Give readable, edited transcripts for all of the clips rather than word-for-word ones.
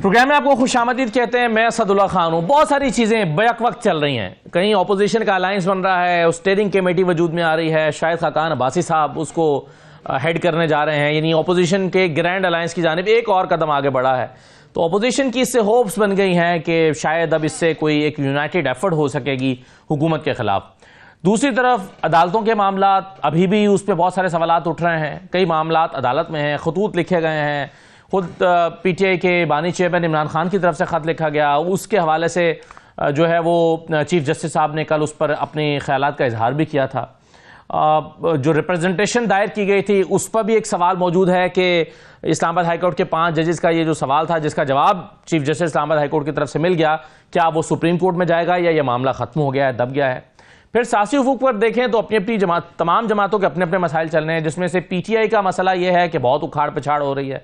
Programme میں آپ کو خوش آمدید کہتے ہیں. میں اسد اللہ خان ہوں. بہت ساری چیزیں بیک وقت چل رہی ہیں. کہیں اپوزیشن کا الائنس بن رہا ہے, اسٹیئرنگ کمیٹی وجود میں آ رہی ہے, شاہد خاقان عباسی صاحب اس کو ہیڈ کرنے جا رہے ہیں, یعنی اپوزیشن کے گرینڈ الائنس کی جانب ایک اور قدم آگے بڑھا ہے. تو اپوزیشن کی اس سے ہوپس بن گئی ہیں کہ شاید اب اس سے کوئی ایک یونائٹڈ ایفرٹ ہو سکے گی حکومت کے خلاف. دوسری طرف عدالتوں کے معاملات ابھی بھی اس پہ بہت سارے سوالات اٹھ رہے ہیں. کئی معاملات عدالت میں ہیں, خطوط لکھے گئے ہیں, خود پی ٹی آئی کے بانی چیئرمین عمران خان کی طرف سے خط لکھا گیا, اس کے حوالے سے جو ہے وہ چیف جسٹس صاحب نے کل اس پر اپنے خیالات کا اظہار بھی کیا تھا. جو ریپرزنٹیشن دائر کی گئی تھی اس پر بھی ایک سوال موجود ہے کہ اسلام آباد ہائی کورٹ کے 5 ججز کا یہ جو سوال تھا جس کا جواب چیف جسٹس اسلام آباد ہائی کورٹ کی طرف سے مل گیا, کیا وہ سپریم کورٹ میں جائے گا یا یہ معاملہ ختم ہو گیا ہے, دب گیا ہے. پھر سیاسی افق پر دیکھیں تو اپنی تمام جماعتوں کے اپنے مسائل چل رہے ہیں, جس میں سے پی ٹی آئی کا مسئلہ یہ ہے کہ بہت اکھاڑ پچھاڑ ہو رہی ہے.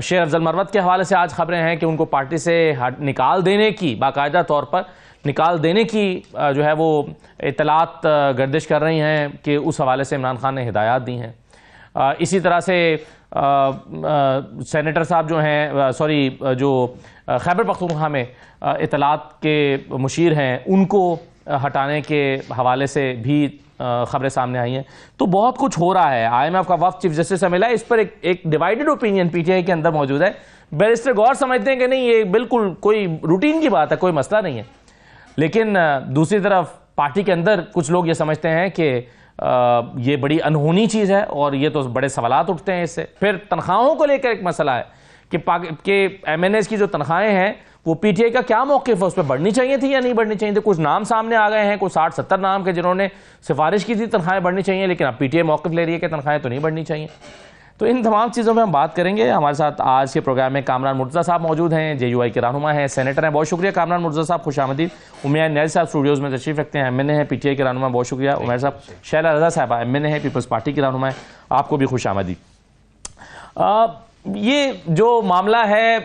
شیر افضل مروت کے حوالے سے آج خبریں ہیں کہ ان کو پارٹی سے نکال دینے کی, باقاعدہ طور پر نکال دینے کی جو ہے وہ اطلاعات گردش کر رہی ہیں کہ اس حوالے سے عمران خان نے ہدایات دی ہیں. اسی طرح سے سینیٹر صاحب جو ہیں جو خیبر پختونخوا میں اطلاعات کے مشیر ہیں ان کو ہٹانے کے حوالے سے بھی خبریں سامنے آئی ہیں. تو بہت کچھ ہو رہا ہے. آئی ایم ایف کا وفد چیف جسٹس سے ملا ہے, اس پر ایک divided opinion P T I کے اندر موجود ہے. بیرسٹر گوہر سمجھتے ہیں کہ نہیں یہ بالکل کوئی روٹین کی بات ہے, کوئی مسئلہ نہیں ہے. لیکن دوسری طرف پارٹی کے اندر کچھ لوگ یہ سمجھتے ہیں کہ یہ بڑی انہونی چیز ہے اور یہ تو بڑے سوالات اٹھتے ہیں اس سے. پھر تنخواہوں کو لے کر ایک مسئلہ ہے کہ ایم این ایز کی جو تنخواہیں ہیں وہ پی ٹی آئی کا کیا موقف ہے, اس پہ بڑھنی چاہیے تھی یا نہیں بڑھنی چاہیے تھی. کچھ نام سامنے آ گئے ہیں, کوئی 60-70 نام کے جنہوں نے سفارش کی تھی تنخواہیں بڑھنی چاہیے, لیکن اب پی ٹی آئی موقف لے رہی ہے کہ تنخواہیں تو نہیں بڑھنی چاہیے. تو ان تمام چیزوں میں ہم بات کریں گے. ہمارے ساتھ آج کے پروگرام میں کامران مرتضیٰ صاحب موجود ہیں, جے یو آئی کے رہنما ہیں, سینیٹر ہیں. بہت شکریہ کامران مرتضیٰ صاحب, خوش آمدید. عمیر نیل صاحب اسٹوڈیوز میں تشریف رکھتے ہیں, ایم این اے ہیں, پی ٹی آئی کے رہنما. بہت شکریہ عمیر صاحب. شیلا رضا صاحبہ ایم این اے ہیں, پیپلز پارٹی کی رہنما ہیں, آپ کو بھی خوش آمدید. یہ جو معاملہ ہے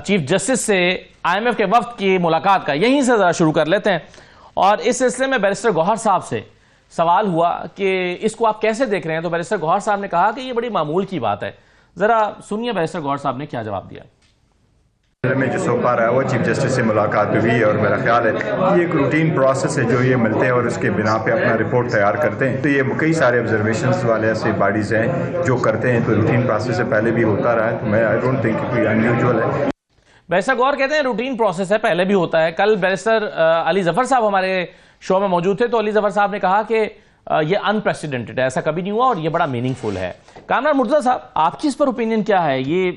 چیف جسٹس سے آئی ایم ایف کے وفد کی ملاقات کا, یہیں سے ذرا شروع کر لیتے ہیں. اور اس سلسلے میں بیرسٹر گوہر صاحب سے سوال ہوا کہ اس کو آپ کیسے دیکھ رہے ہیں. تو بیرسٹر گوہر صاحب نے کہا کہ یہ بڑی معمول کی بات ہے. ذرا سنیے بیرسٹر گوہر صاحب نے کیا جواب دیا. میں جو سو پا رہا ہے وہ چیف جسٹس سے ملاقات ہوئی ہے اور میرا خیال ہے یہ ایک روٹین پروسیس ہے جو یہ ملتے ہیں اور اس کے بنا پہ اپنا رپورٹ تیار کرتے ہیں. تو یہ کئی سارے آبزرویشنز والے ایسے باڈیز ہیں جو کرتے ہیں, تو روٹین پروسیس سے پہلے بھی ہوتا رہا ہے. تو میں آئی ڈونٹ تھنک کوئی انیوژول ہے. بیرسٹر گوہر کہتے ہیں روٹین پروسیس ہے, پہلے بھی ہوتا ہے. کل بیرسٹر علی ظفر صاحب ہمارے شو میں موجود تھے, تو علی ظفر صاحب نے کہا کہ یہ انپریسیڈنٹڈ ہے, ایسا کبھی نہیں ہوا اور یہ بڑا میننگ فل ہے. کامران مرتضیٰ صاحب, آپ کی اس پر اوپینین کیا ہے؟ یہ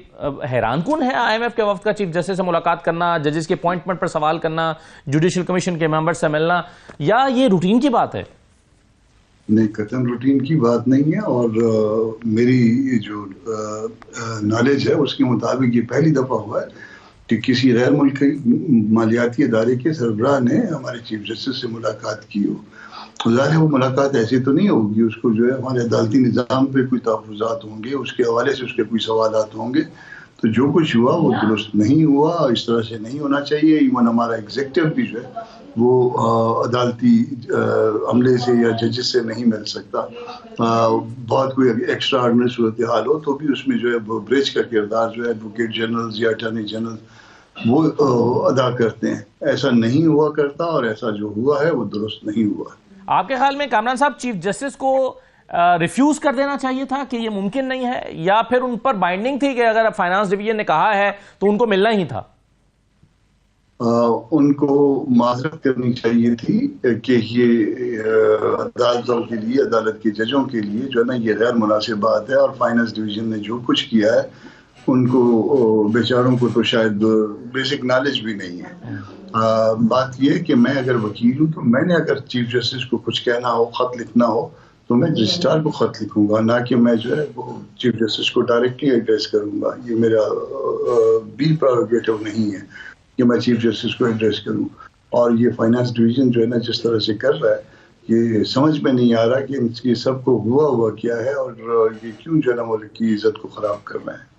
حیران کن ہے آئی ایم ایف کے وفد کا چیف جسٹس سے ملاقات کرنا, ججز کے اپوائنٹمنٹ پر سوال کرنا, جوڈیشل کمیشن کے ممبر سے ملنا, یا یہ روٹین کی بات ہے؟ نہیں, قطعاً روٹین کی بات نہیں ہے. اور میری جو نالج ہے اس کے مطابق یہ پہلی دفعہ ہوا ہے کہ کسی غیر ملکی مالیاتی ادارے کے سربراہ نے ہمارے چیف جسٹس سے ملاقات کی ہو. ظاہر ہے وہ ملاقات ایسی تو نہیں ہوگی, اس کو جو ہے ہمارے عدالتی نظام پہ کوئی تحفظات ہوں گے, اس کے حوالے سے اس کے کوئی سوالات ہوں گے. تو جو کچھ ہوا وہ درست نہیں ہوا, اس طرح سے نہیں ہونا چاہیے. ایون ہمارا ایگزیکٹو بھی جو ہے وہ عدالتی عملے سے یا ججز سے نہیں مل سکتا. بہت کوئی ایکسٹرا آرڈنری صورتحال ہو تو بھی اس میں جو ہے برج کا کردار جو ہے ایڈوکیٹ جنرل یا اٹارنی جنرل وہ ادا کرتے ہیں. ایسا نہیں ہوا کرتا, اور ایسا جو ہوا ہے وہ درست نہیں ہوا. آپ کے خیال میں کامران صاحب چیف جسٹس کو ریفیوز کر دینا چاہیے تھا کہ یہ ممکن نہیں ہے, یا پھر ان پر بائنڈنگ تھی کہ اگر فائنانس ڈویژن نے کہا ہے تو ان کو ملنا ہی تھا؟ ان کو معذرت کرنی چاہیے تھی کہ یہ عدالتوں کے لیے, عدالت کے ججوں کے لیے جو ہے نا یہ غیر مناسب بات ہے. اور فائنانس ڈویژن نے جو کچھ کیا ہے ان کو بیچاروں کو تو شاید بیسک نالج بھی نہیں ہے. بات یہ ہے کہ میں اگر وکیل ہوں تو میں نے اگر چیف جسٹس کو کچھ کہنا ہو, خط لکھنا ہو, تو میں رجسٹرار کو خط لکھوں گا, نہ کہ میں جو ہے وہ چیف جسٹس کو ڈائریکٹلی ایڈریس کروں گا. یہ میرا بھی پریروگیٹو نہیں ہے کہ میں چیف جسٹس کو ایڈریس کروں. اور یہ فائنانس ڈویژن جو ہے نا جس طرح سے کر رہا ہے یہ سمجھ میں نہیں آ رہا کہ ان کی سب کو ہوا کیا ہے اور یہ کیوں جو ہے نا ملک کی عزت کو خراب کر رہے ہیں.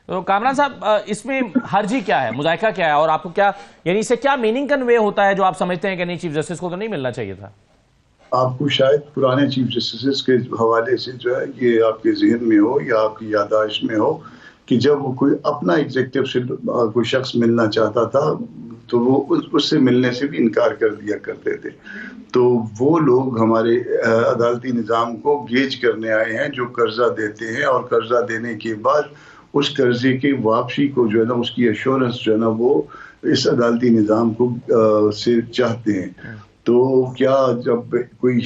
تو کامران صاحب, اس میں حرجی کیا ہے, مذائقہ کیا ہے, اور آپ کو کیا یعنی اس سے کیا میننگ کنوے ہوتا ہے جو آپ سمجھتے ہیں کہ نہیں چیف جسٹس کو تو نہیں ملنا چاہیے تھا؟ آپ کو شاید پرانے چیف جسٹس کے حوالے سے جو ہے یہ آپ کے ذہن میں ہو یا آپ کی یادداشت میں ہو کہ جب وہ کوئی اپنا ایگزیکٹو سے کوئی شخص ملنا چاہتا تھا تو وہ اس سے ملنے سے بھی انکار کر دیا کرتے تھے. تو وہ لوگ ہمارے عدالتی نظام کو گیج کرنے آئے ہیں جو قرضہ دیتے ہیں, اور قرضہ دینے کے بعد اس قرضے کی واپسی کو جو ہے نا, اس کی ایشورنس جو ہے نا, وہ اس عدالتی نظام کو سے چاہتے ہیں. تو کیا جب کوئی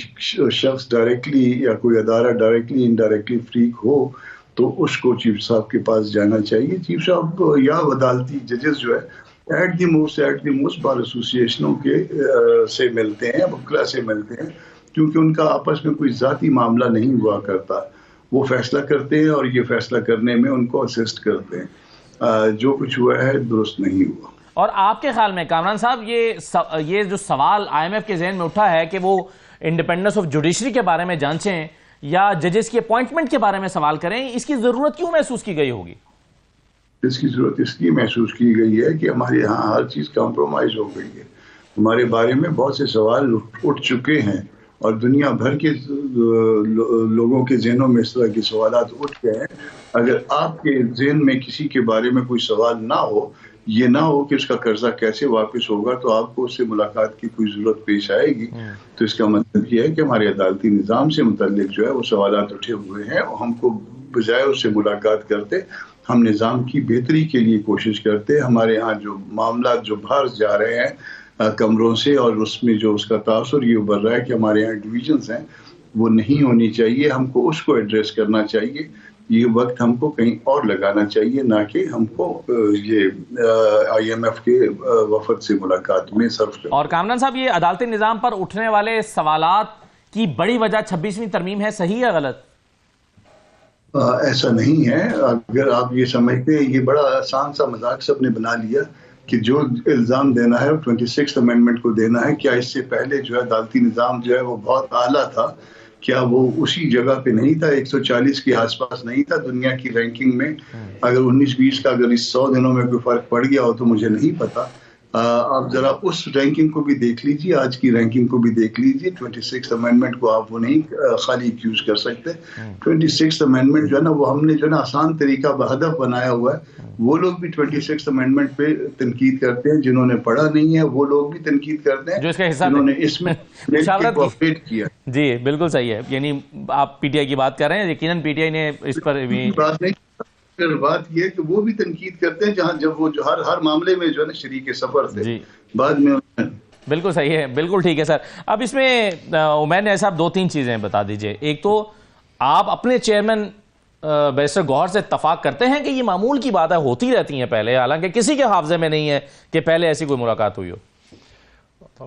شخص ڈائریکٹلی یا کوئی ادارہ ڈائریکٹلی انڈائریکٹلی فریق ہو تو اس کو چیف صاحب کے پاس جانا چاہیے. چیف صاحب یا عدالتی ججز جو ہے ایٹ دی موسٹ بار ایسوسیشنوں کے سے ملتے ہیں, وکلا سے ملتے ہیں, کیونکہ ان کا آپس میں کوئی ذاتی معاملہ نہیں ہوا کرتا. وہ فیصلہ کرتے ہیں اور یہ فیصلہ کرنے میں ان کو اسسٹ کرتے ہیں. جو کچھ ہوا ہے درست نہیں ہوا. اور آپ کے خیال میں کامران صاحب یہ جو سوال آئی ایم ایف کے ذہن میں اٹھا ہے کہ وہ انڈیپینڈنس آف جوڈیشری کے بارے میں جانچیں یا ججز کی اپوائنٹمنٹ کے بارے میں سوال کریں, اس کی ضرورت کیوں محسوس کی گئی ہوگی؟ اس کی ضرورت اس لیے محسوس کی گئی ہے کہ ہمارے یہاں ہر چیز کمپرومائز ہو گئی ہے. ہمارے بارے میں بہت سے سوال اٹھ چکے ہیں اور دنیا بھر کے لوگوں کے ذہنوں میں اس طرح کے سوالات اٹھ گئے ہیں. اگر آپ کے ذہن میں کسی کے بارے میں کوئی سوال نہ ہو, یہ نہ ہو کہ اس کا قرضہ کیسے واپس ہوگا, تو آپ کو اس سے ملاقات کی کوئی ضرورت پیش آئے گی. تو اس کا مطلب یہ ہے کہ ہمارے عدالتی نظام سے متعلق جو ہے وہ سوالات اٹھے ہوئے ہیں, اور ہم کو بجائے اس سے ملاقات کرتے ہم نظام کی بہتری کے لیے کوشش کرتے. ہمارے ہاں جو معاملات جو باہر جا رہے ہیں کمروں سے, اور اس میں جو اس کا تاثر یہ ابھر رہا ہے کہ ہمارے یہاں ڈویژنز ہیں, وہ نہیں ہونی چاہیے. ہم کو اس کو ایڈریس کرنا چاہیے. یہ وقت ہم کو کہیں اور لگانا چاہیے, نہ کہ ہم کو یہ آئی ایم ایف کے وفد سے ملاقات میں صرف کرنا. اور کامران صاحب, یہ عدالتی نظام پر اٹھنے والے سوالات کی بڑی وجہ 26ویں ترمیم ہے, صحیح یا غلط؟ ایسا نہیں ہے. اگر آپ یہ سمجھتے ہیں, یہ بڑا آسان سا مذاق سب نے بنا لیا کہ جو الزام دینا ہے 26 امینڈمنٹ کو دینا ہے. کیا اس سے پہلے جو ہے عدالتی نظام جو ہے وہ بہت اعلیٰ تھا؟ کیا وہ اسی جگہ پہ نہیں تھا, 140 کے آس پاس نہیں تھا دنیا کی رینکنگ میں؟ اگر 19-20 کا اگر اس 100 دنوں میں کوئی فرق پڑ گیا ہو تو مجھے نہیں پتا. آپ ذرا اس رینکنگ کو بھی دیکھ لیجیے, آج کی رینکنگ کو بھی دیکھ لیجیے. 26 امینڈمنٹ کو آپ وہ نہیں خالی ایکیوز کر سکتے. 26 امینڈمنٹ جو ہے نا, وہ ہم نے جو ہے نا آسان طریقہ بہدف بنایا ہوا ہے. وہ لوگ بھی 26 امینڈمنٹ پہ تنقید کرتے ہیں, جنہوں نے پڑھا نہیں ہے وہ لوگ بھی تنقید کرتے ہیں جو اس کا حصہ جنہوں نے اس میں کوآپریٹ کیا. جی بالکل صحیح ہے. یعنی آپ پی ٹی آئی کی بات کر رہے ہیں, یقیناً پی ٹی آئی نے اس پر بھی بات نہیں. بات یہ کہ وہ بھی تنقید کرتے ہیں جہاں جب وہ جو ہر معاملے میں جو ہے نا شریک سفر تھے. بعد میں بالکل صحیح ہے, بالکل ٹھیک ہے سر. اب اس میں عمیر صاحب 2-3 چیزیں بتا دیجئے. ایک تو آپ اپنے چیئرمین بیرسٹر گوہر سے اتفاق کرتے ہیں کہ یہ معمول کی باتیں ہوتی رہتی ہیں پہلے, حالانکہ کسی کے حافظے میں نہیں ہے کہ پہلے ایسی کوئی ملاقات ہوئی ہو؟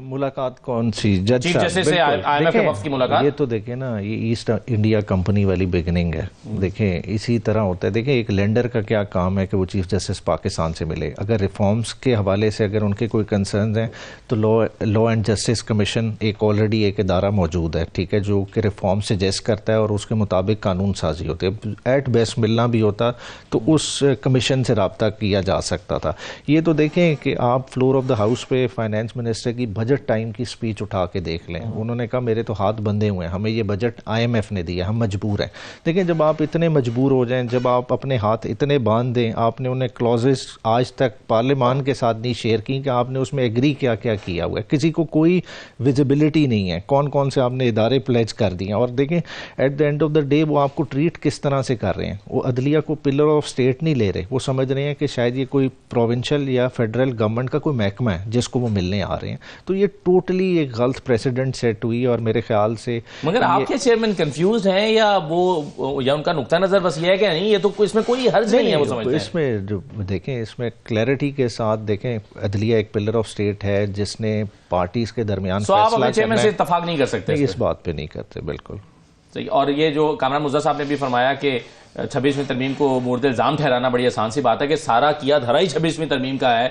ملاقات کون سی؟ جج چیف جسٹس سے آئی ایم ایف کے وفد کی ملاقات. یہ تو دیکھیں نا, یہ ایسٹ انڈیا کمپنی والی بگننگ ہے. دیکھیں اسی طرح ہوتا ہے. دیکھیں ایک لینڈر کا کیا کام ہے کہ وہ چیف جسٹس پاکستان سے ملے. اگر ریفارمز کے حوالے سے اگر ان کے کوئی کنسرنز ہیں تو law and justice commission already ایک ادارہ موجود ہے, ٹھیک ہے, جو کہ ریفارم سجیسٹ کرتا ہے اور اس کے مطابق قانون سازی ہوتی ہے. ایٹ بیسٹ ملنا بھی ہوتا تو اس کمیشن سے رابطہ کیا جا سکتا تھا. یہ تو دیکھیں کہ آپ فلور آف دا ہاؤس پہ فائنانس منسٹر کی بجٹ ٹائم کی سپیچ اٹھا کے دیکھ لیں. انہوں نے کہا میرے تو ہاتھ بندھے ہوئے ہیں, ہمیں یہ بجٹ آئی ایم ایف نے دیا, ہم مجبور ہیں. دیکھیں جب آپ اتنے مجبور ہو جائیں, جب آپ اپنے ہاتھ اتنے باندھ دیں, آپ نے انہیں کلوزز آج تک پارلیمان کے ساتھ نہیں شیئر کی کہ آپ نے اس میں ایگری کیا کیا ہوا ہے. کسی کو کوئی ویزیبلٹی نہیں ہے کون کون سے آپ نے ادارے پلیج کر دیے ہیں. اور دیکھیں at the end of the day وہ آپ کو ٹریٹ کس طرح سے کر رہے ہیں. وہ عدلیہ کو پلر آف اسٹیٹ نہیں لے رہے, وہ سمجھ رہے ہیں کہ شاید یہ کوئی پروونشل یا فیڈرل گورنمنٹ کا کوئی محکمہ ہے جس کو وہ ملنے آ رہے ہیں. تو یہ ٹوٹلی ایک غلط پریسیڈنٹ سیٹ ہوئی. اور میرے خیال سے مگر آپ کے چیئرمین کنفیوز ہیں یا ان کا نقطہ نظر بس یہ ہے کہ نہیں یہ تو اس میں کوئی حرج نہیں ہے, وہ سمجھتے ہیں؟ اس میں جو دیکھیں اس میں کلیئرٹی کے ساتھ دیکھیں, عدلیہ ایک پلر آف اسٹیٹ ہے جس نے پارٹیز کے درمیان فیصلہ کرنا ہے. آپ اپنے چیئرمین سے اتفاق نہیں کر سکتے اس بات پہ؟ نہیں کرتے, بالکل صحیح. اور یہ جو کامران مرزا صاحب نے بھی فرمایا کہ 26ویں ترمیم کو مورد الزام ٹھہرانا بڑی آسان سی بات ہے کہ سارا کیا دھرا ہی 26ویں ترمیم کا ہے.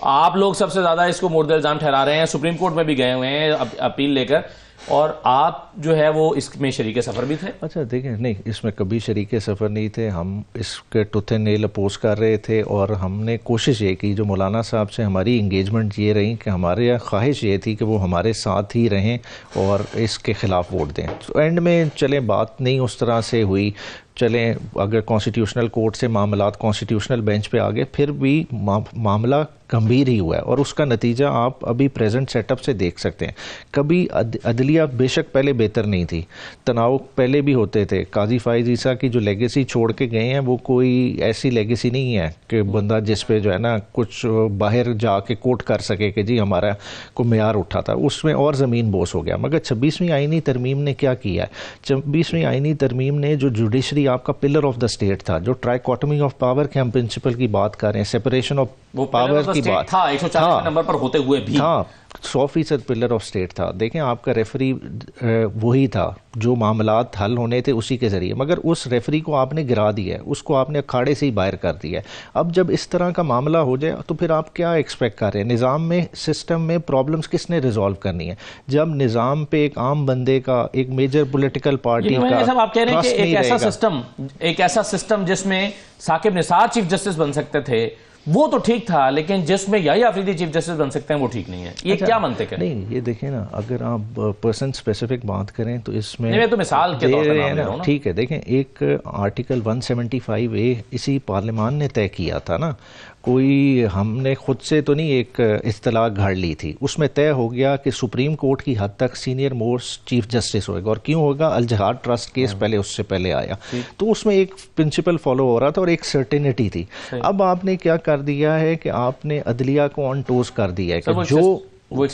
آپ لوگ سب سے زیادہ اس کو مورد الزام ٹھہرا رہے ہیں, سپریم کورٹ میں بھی گئے ہوئے ہیں اپیل لے کر, اور آپ جو ہے وہ اس میں شریک سفر بھی تھے. اچھا دیکھیں, نہیں اس میں کبھی شریک سفر نہیں تھے. ہم اس کے ٹوتھ اینڈ نیل اپوز کر رہے تھے, اور ہم نے کوشش یہ کی, جو مولانا صاحب سے ہماری انگیجمنٹ یہ رہی کہ ہمارے خواہش یہ تھی کہ وہ ہمارے ساتھ ہی رہیں اور اس کے خلاف ووٹ دیں. تو اینڈ میں چلیں بات نہیں اس طرح سے ہوئی, چلیں اگر کانسٹیٹیوشنل کورٹ سے معاملات کانسٹیٹیوشنل بینچ پہ آ گئے پھر بھی معاملہ گمبھیر ہی ہوا ہے، اور اس کا نتیجہ آپ ابھی پریزنٹ سیٹ اپ سے دیکھ سکتے ہیں۔ کبھی عدلیہ بے شک پہلے بہتر نہیں تھی، تناؤ پہلے بھی ہوتے تھے، قاضی فائز عیسیٰ کی جو لیگیسی چھوڑ کے گئے ہیں وہ کوئی ایسی لیگیسی نہیں ہے کہ بندہ جس پہ جو ہے نا کچھ باہر جا کے کوٹ کر سکے کہ جی ہمارا کو معیار اٹھا تھا، اس میں اور زمین بوس ہو گیا۔ مگر 26ویں آئینی ترمیم نے کیا کیا ہے؟ 26ویں آئینی ترمیم نے جو جوڈیشری آپ کا پلر آف دا اسٹیٹ تھا، جو ٹرائیکوٹمی آف پاور کے ہم پرنسپل کی بات کر رہے ہیں، سیپریشن آف پاور کی بات تھا 140 نمبر پر ہوتے ہوئے بھی تھا، 100% پلر آف اسٹیٹ تھا۔ دیکھیں آپ کا ریفری وہی تھا، جو معاملات حل ہونے تھے اسی کے ذریعے، مگر اس ریفری کو آپ نے گرا دیا ہے، اس کو آپ نے اکھاڑے سے ہی باہر کر دیا ہے۔ اب جب اس طرح کا معاملہ ہو جائے تو پھر آپ کیا ایکسپیکٹ کر رہے ہیں؟ نظام میں سسٹم میں پرابلمز کس نے ریزالو کرنی ہے جب نظام پہ ایک عام بندے کا، ایک میجر پولیٹیکل پارٹی کا آپ کہہ رہے ہیں کہ ایک ایسا سسٹم جس میں ثاقب نثار چیف جسٹس بن سکتے تھے وہ تو ٹھیک تھا، لیکن جس میں یحییٰ آفریدی چیف جسٹس بن سکتے ہیں وہ ٹھیک نہیں ہے، یہ کیا منطق ہے؟ نہیں یہ دیکھیں نا، اگر آپ پرسن اسپیسیفک بات کریں تو اس میں میں تو مثال کے طور پر نام لے رہا ہوں نا۔ ٹھیک ہے، دیکھیں ایک آرٹیکل 175A اسی پارلیمان نے طے کیا تھا نا، کوئی ہم نے خود سے تو نہیں ایک اصطلاح گھڑ لی تھی، اس میں طے ہو گیا کہ سپریم کورٹ کی حد تک سینئر موسٹ چیف جسٹس ہوئے گا، اور کیوں ہوگا؟ الجہاد ٹرسٹ کیس پہلے اس سے پہلے آیا، تو اس میں ایک پرنسپل فالو ہو رہا تھا اور ایک سرٹینٹی تھی۔ اب آپ نے کیا کر دیا ہے کہ آپ نے عدلیہ کو آن ٹوز کر دیا ہے کہ جو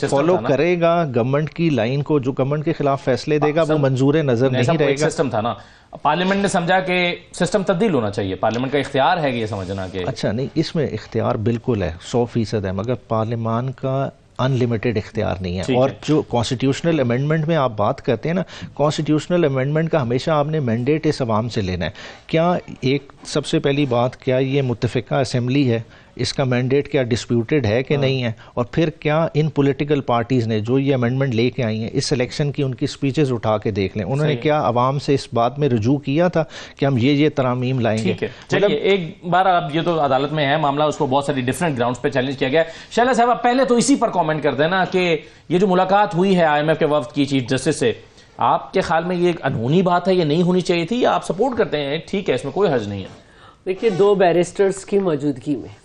فالو کرے گا گورنمنٹ کی لائن کو، جو گورنمنٹ کے خلاف فیصلے دے گا وہ منظور نظر نہیں رہے گا۔ سسٹم تھا نا، پارلیمنٹ نے سمجھا کہ سسٹم تبدیل ہونا چاہیے، پارلیمنٹ کا اختیار ہے کہ یہ سمجھنا کہ اچھا نہیں، اس میں اختیار بالکل ہے 100% ہے، مگر پارلیمان کا ان لمیٹڈ اختیار نہیں ہے۔ اور جو کانسٹیٹیوشنل امینڈمنٹ میں آپ بات کرتے ہیں نا، کانسٹیٹیوشنل امینڈمنٹ کا ہمیشہ آپ نے مینڈیٹ اس عوام سے لینا ہے۔ کیا ایک سب سے پہلی بات، کیا یہ متفقہ اسمبلی ہے، اس کا مینڈیٹ کیا ڈسپیوٹڈ ہے کہ نہیں ہے؟ اور پھر کیا ان پولیٹیکل پارٹیز نے جو یہ امینڈمنٹ لے کے آئی ہیں، اس الیکشن کی ان کی سپیچز اٹھا کے دیکھ لیں، انہوں نے کیا عوام سے اس بات میں رجوع کیا تھا کہ ہم یہ ترامیم لائیں گے؟ چلیے ایک بار اب یہ تو عدالت میں ہے معاملہ، اس کو بہت ساری ڈیفرنٹ گراؤنڈز پہ چیلنج کیا گیا ہے۔ شیلا صاحب پہلے تو اسی پر کامنٹ کر دینا کہ یہ جو ملاقات ہوئی ہے IMF کے وفد کی چیف جسٹس سے، آپ کے خیال میں یہ ایک انہونی بات ہے، یہ نہیں ہونی چاہیے تھی، یا آپ سپورٹ کرتے ہیں ٹھیک ہے اس میں کوئی حرج نہیں ہے؟ دیکھیے 2 بیرسٹرز کی موجودگی میں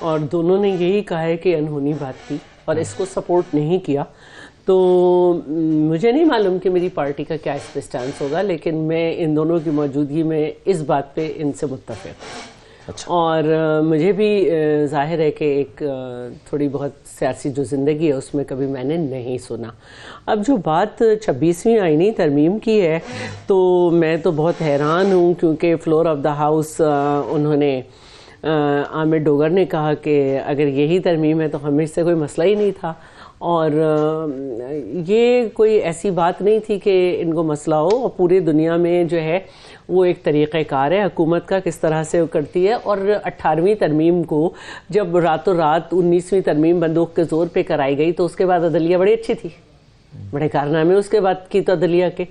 اور دونوں نے یہی کہا ہے کہ انہونی بات تھی اور اس کو سپورٹ نہیں کیا، تو مجھے نہیں معلوم کہ میری پارٹی کا کیا اس پہ سٹانس ہوگا، لیکن میں ان دونوں کی موجودگی میں اس بات پہ ان سے متفق ہوں۔ اور مجھے بھی ظاہر ہے کہ ایک تھوڑی بہت سیاسی جو زندگی ہے اس میں کبھی میں نے نہیں سنا۔ اب جو بات 26ویں آئینی ترمیم کی ہے تو میں تو بہت حیران ہوں، کیونکہ فلور آف دا ہاؤس انہوں نے عامر ڈوگر نے کہا کہ اگر یہی ترمیم ہے تو ہمیں اس سے کوئی مسئلہ ہی نہیں تھا، اور یہ کوئی ایسی بات نہیں تھی کہ ان کو مسئلہ ہو، اور پوری دنیا میں جو ہے وہ ایک طریقہ کار ہے حکومت کا کس طرح سے وہ کرتی ہے۔ اور 18ویں ترمیم کو جب راتوں رات 19ویں ترمیم بندوق کے زور پہ کرائی گئی تو اس کے بعد عدلیہ بڑی اچھی تھی، بڑے کارنامے اس کے بعد کی تو عدلیہ کے۔